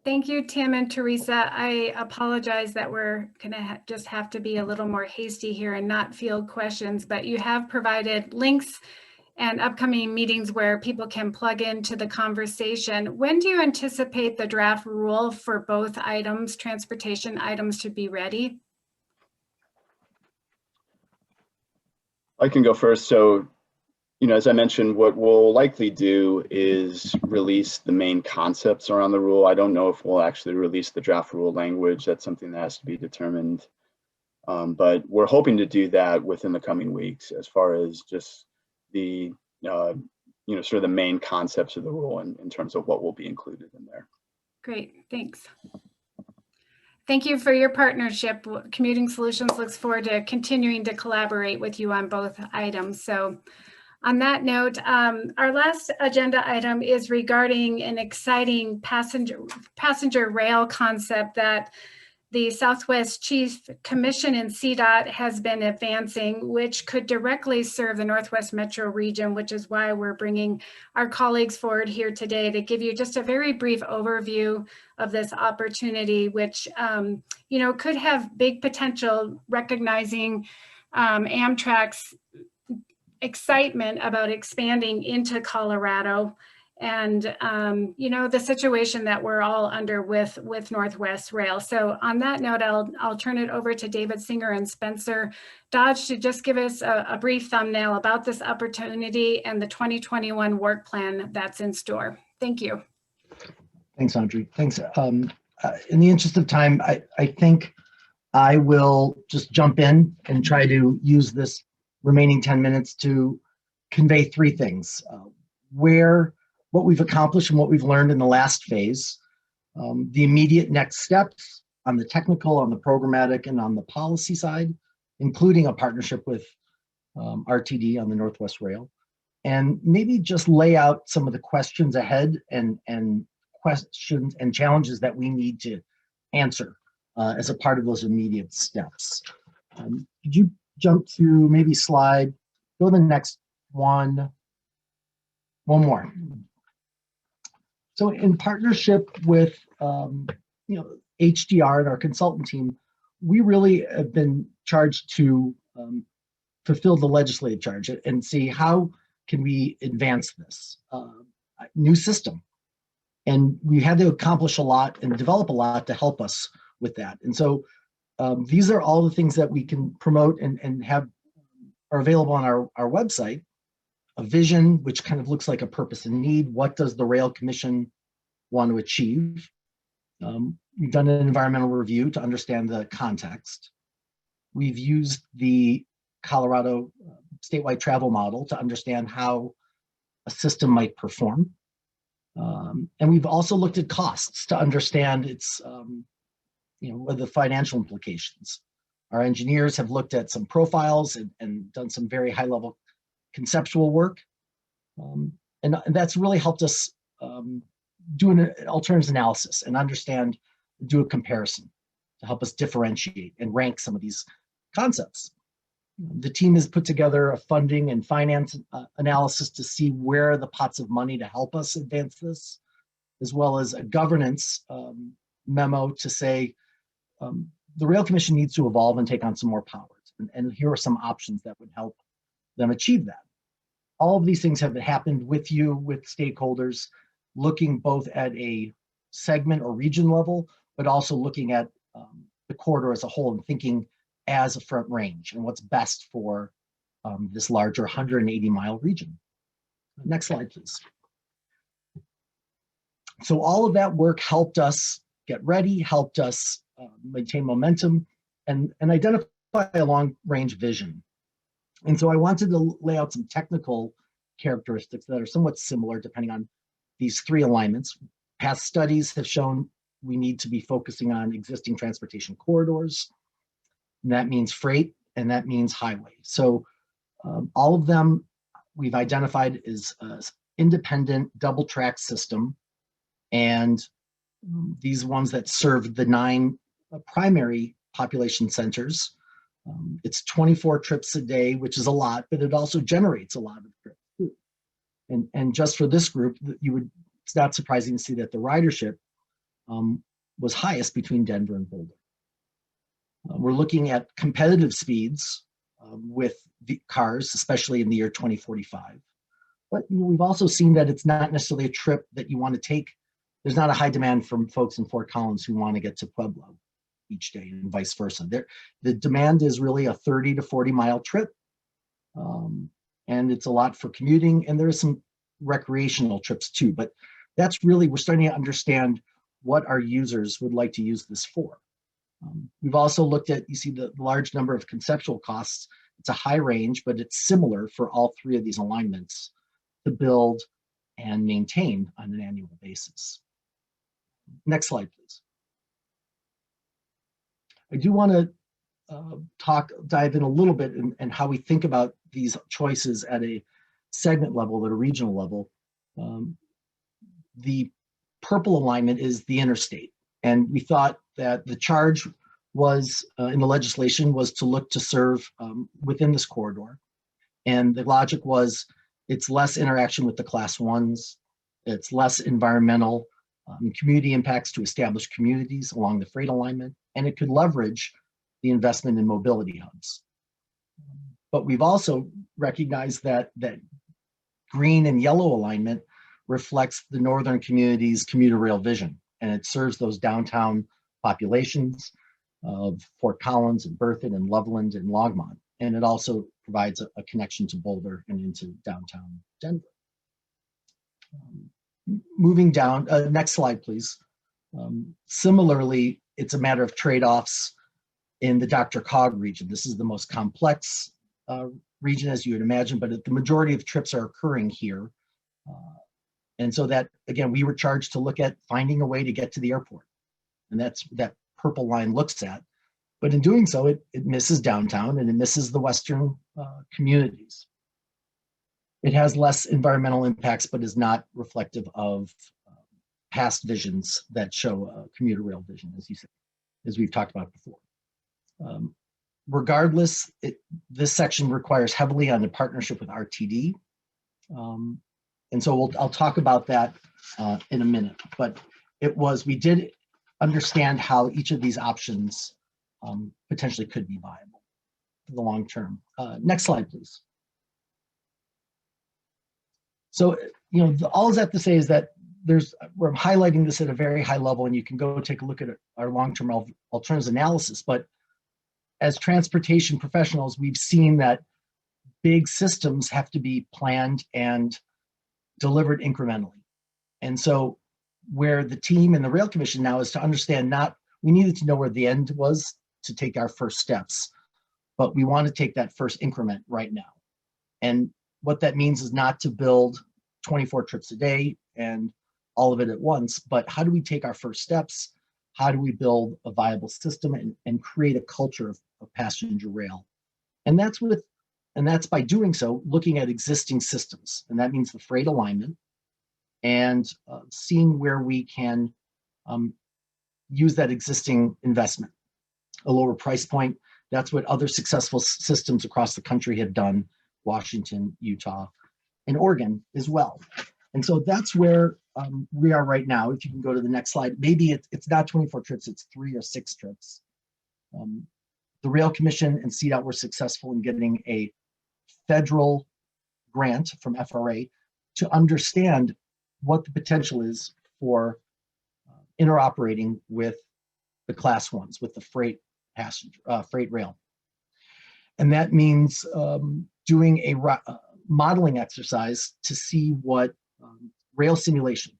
Thank you, Tim and Teresa. I apologize that we're going to just have to be a little more hasty here and not field questions, but you have provided links and upcoming meetings where people can plug into the conversation. When do you anticipate the draft rule for both items, transportation items, to be ready?
I can go first. So As I mentioned, what we'll likely do is release the main concepts around the rule. I don't know if we'll actually release the draft rule language. That's something that has to be determined. But we're hoping to do that within the coming weeks, as far as just the, sort of the main concepts of the rule in terms of what will be included in there.
Great, thanks. Thank you for your partnership. Commuting Solutions looks forward to continuing to collaborate with you on both items. So on that note, our last agenda item is regarding an exciting passenger rail concept that the Southwest Chief Commission and CDOT has been advancing, which could directly serve the Northwest Metro region, which is why we're bringing our colleagues forward here today to give you just a very brief overview of this opportunity, which could have big potential, recognizing Amtrak's excitement about expanding into Colorado and the situation that we're all under with Northwest Rail. So on that note, I'll turn it over to David Singer and Spencer Dodge to just give us a brief thumbnail about this opportunity and the 2021 work plan that's in store. Thank you.
Thanks, Audrey. Thanks. In the interest of time, I think I will just jump in and try to use this remaining 10 minutes to convey three things. What we've accomplished and what we've learned in the last phase, the immediate next steps on the technical, on the programmatic, and on the policy side, including a partnership with RTD on the Northwest Rail, and maybe just lay out some of the questions ahead and questions and challenges that we need to answer as a part of those immediate steps. Could you jump to maybe go to the next one more. So in partnership with HDR and our consultant team, we really have been charged to fulfill the legislative charge and see how can we advance this new system. And we had to accomplish a lot and develop a lot to help us with that. And so these are all the things that we can promote and are available on our website. A vision, which kind of looks like a purpose and need. What does the Rail Commission want to achieve? We've done an environmental review to understand the context. We've used the Colorado statewide travel model to understand how a system might perform. And we've also looked at costs to understand its, what are the financial implications. Our engineers have looked at some profiles and done some very high level conceptual work. And that's really helped us do an alternatives analysis and do a comparison to help us differentiate and rank some of these concepts. The team has put together a funding and finance analysis to see where are the pots of money to help us advance this, as well as a governance memo to say the Rail Commission needs to evolve and take on some more powers. And here are some options that would help them achieve that. All of these things have happened with stakeholders, looking both at a segment or region level, but also looking at the corridor as a whole and thinking as a front range and what's best for this larger 180-mile region. Next slide, please. So all of that work helped us get ready, helped us maintain momentum and identify a long-range vision. And so I wanted to lay out some technical characteristics that are somewhat similar depending on these three alignments. Past studies have shown we need to be focusing on existing transportation corridors. And that means freight and that means highway. So all of them we've identified as independent double track system. And these ones that serve the 9 primary population centers. It's 24 trips a day, which is a lot, but it also generates a lot of trips too. And just for this group, it's not surprising to see that the ridership was highest between Denver and Boulder. We're looking at competitive speeds with the cars, especially in the year 2045. But we've also seen that it's not necessarily a trip that you want to take. There's not a high demand from folks in Fort Collins who want to get to Pueblo each day and vice versa. The demand is really a 30 to 40 mile trip. and it's a lot for commuting, and there are some recreational trips too. But that's really, we're starting to understand what our users would like to use this for. We've also looked at, you see the large number of conceptual costs. It's a high range, but it's similar for all three of these alignments to build and maintain on an annual basis. Next slide, please. I do want to dive in a little bit and how we think about these choices at a segment level, at a regional level. The purple alignment is the interstate. And we thought that the charge was, in the legislation, was to look to serve within this corridor. And the logic was, it's less interaction with the class ones, it's less environmental community impacts to establish communities along the freight alignment, and it could leverage the investment in mobility hubs. But we've also recognized that green and yellow alignment reflects the northern community's commuter rail vision, and it serves those downtown populations of Fort Collins and Berthoud and Loveland and Longmont. And it also provides a connection to Boulder and into downtown Denver. Moving down, next slide, please. Similarly, it's a matter of trade-offs in the Dr. Cog region. This is the most complex region, as you would imagine, but the majority of trips are occurring here. And so that, again, we were charged to look at finding a way to get to the airport. And that's that purple line looks at. But in doing so, it misses downtown and it misses the Western communities. It has less environmental impacts, but is not reflective of past visions that show commuter rail vision, as you said, as we've talked about before. Regardless, this section requires heavily on a partnership with RTD. And so I'll talk about that in a minute, but we did understand how each of these options potentially could be viable for the long term. Next slide, please. So, all I have to say is that we're highlighting this at a very high level, and you can go take a look at our long-term alternatives analysis. But as transportation professionals, we've seen that big systems have to be planned and delivered incrementally. And so where the team and the Rail Commission now is to understand, we needed to know where the end was to take our first steps, but we want to take that first increment right now. And what that means is not to build 24 trips a day and all of it at once, but how do we take our first steps? How do we build a viable system and create a culture of passenger rail? And that's by doing so, looking at existing systems. And that means the freight alignment and seeing where we can use that existing investment. A lower price point, that's what other successful systems across the country have done, Washington, Utah, and Oregon as well. And so that's where we are right now. If you can go to the next slide, maybe it's not 24 trips, it's 3 or 6 trips. The Rail Commission and CDOT were successful in getting a federal grant from FRA to understand what the potential is for interoperating with the class ones, with the freight rail. And that means doing a modeling exercise to see what rail simulation,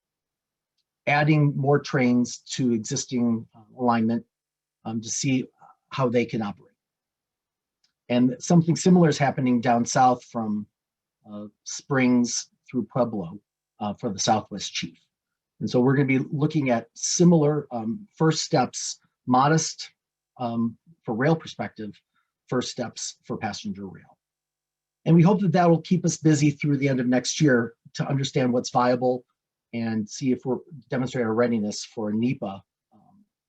adding more trains to existing alignment to see how they can operate. And something similar is happening down south from Springs through Pueblo for the Southwest Chief. And so we're going to be looking at similar first steps, modest for rail perspective, first steps for passenger rail. And we hope that will keep us busy through the end of next year to understand what's viable and see if we're demonstrate our readiness for a NEPA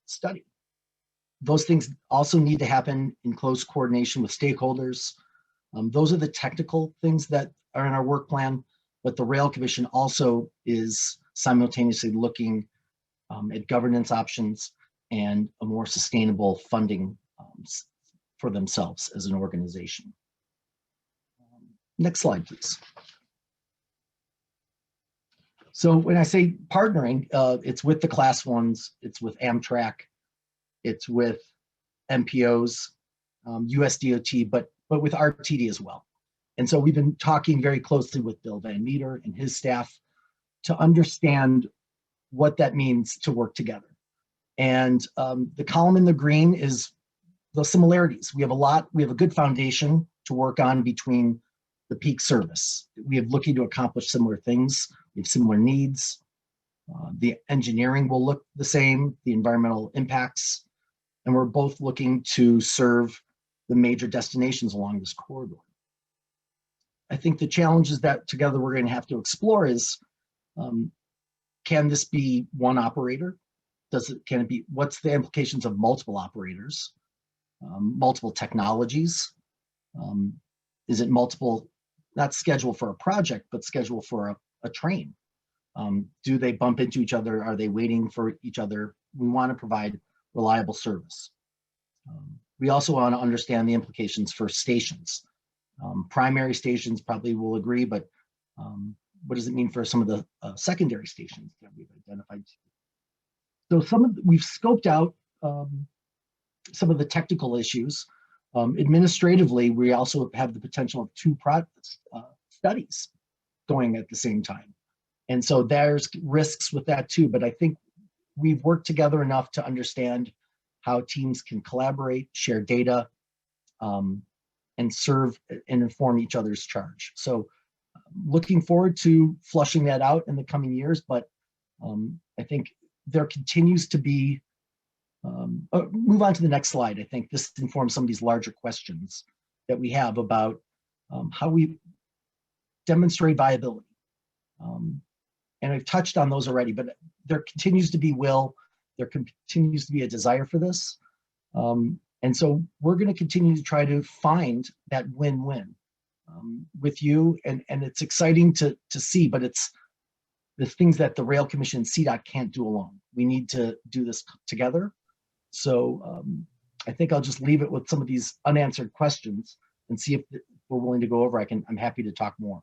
study. Those things also need to happen in close coordination with stakeholders. Those are the technical things that are in our work plan, but the Rail Commission also is simultaneously looking at governance options and a more sustainable funding for themselves as an organization. Next slide, please. So when I say partnering, it's with the class ones, it's with Amtrak, it's with MPOs, USDOT, but with RTD as well. And so we've been talking very closely with Bill Van Meter and his staff to understand what that means to work together. And the column in the green is the similarities. We have a good foundation to work on between the peak service. We have looking to accomplish similar things. We have similar needs. The engineering will look the same, the environmental impacts, and we're both looking to serve the major destinations along this corridor. I think the challenges that together we're going to have to explore is, can this be one operator? Can it be, what's the implications of multiple operators, multiple technologies? Is it multiple, not scheduled for a project, but scheduled for a train? Do they bump into each other? Are they waiting for each other? We want to provide reliable service. We also want to understand the implications for stations. Primary stations probably will agree, but what does it mean for some of the secondary stations that we've identified? So we've scoped out some of the technical issues. Administratively, we also have the potential of two studies going at the same time. And so there's risks with that too, but I think we've worked together enough to understand how teams can collaborate, share data, and serve and inform each other's charge. So looking forward to flushing that out in the coming years, but I think there continues to be, move on to the next slide. I think this informs some of these larger questions that we have about how we demonstrate viability. And I've touched on those already, but there continues to be will, there continues to be a desire for this. And so we're going to continue to try to find that win-win with you. And it's exciting to see, but it's the things that the Rail Commission and CDOT can't do alone. We need to do this together. So I think I'll just leave it with some of these unanswered questions and see if we're willing to go over. I'm happy to talk more.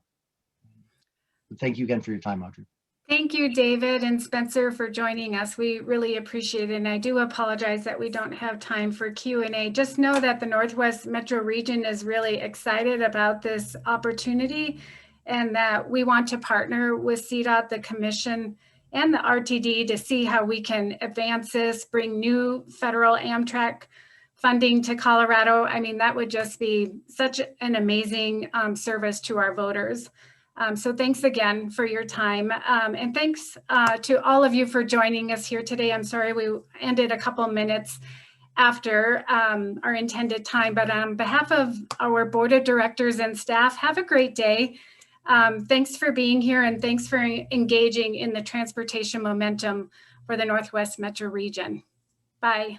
But thank you again for your time, Audrey.
Thank you, David and Spencer, for joining us. We really appreciate it. And I do apologize that we don't have time for Q&A. Just know that the Northwest Metro Region is really excited about this opportunity and that we want to partner with CDOT, the Commission, and the RTD to see how we can advance this, bring new federal Amtrak funding to Colorado. I mean, that would just be such an amazing service to our voters. So thanks again for your time. And thanks to all of you for joining us here today. I'm sorry we ended a couple minutes after our intended time, but on behalf of our board of directors and staff, have a great day. Thanks for being here and thanks for engaging in the transportation momentum for the Northwest Metro Region. Bye.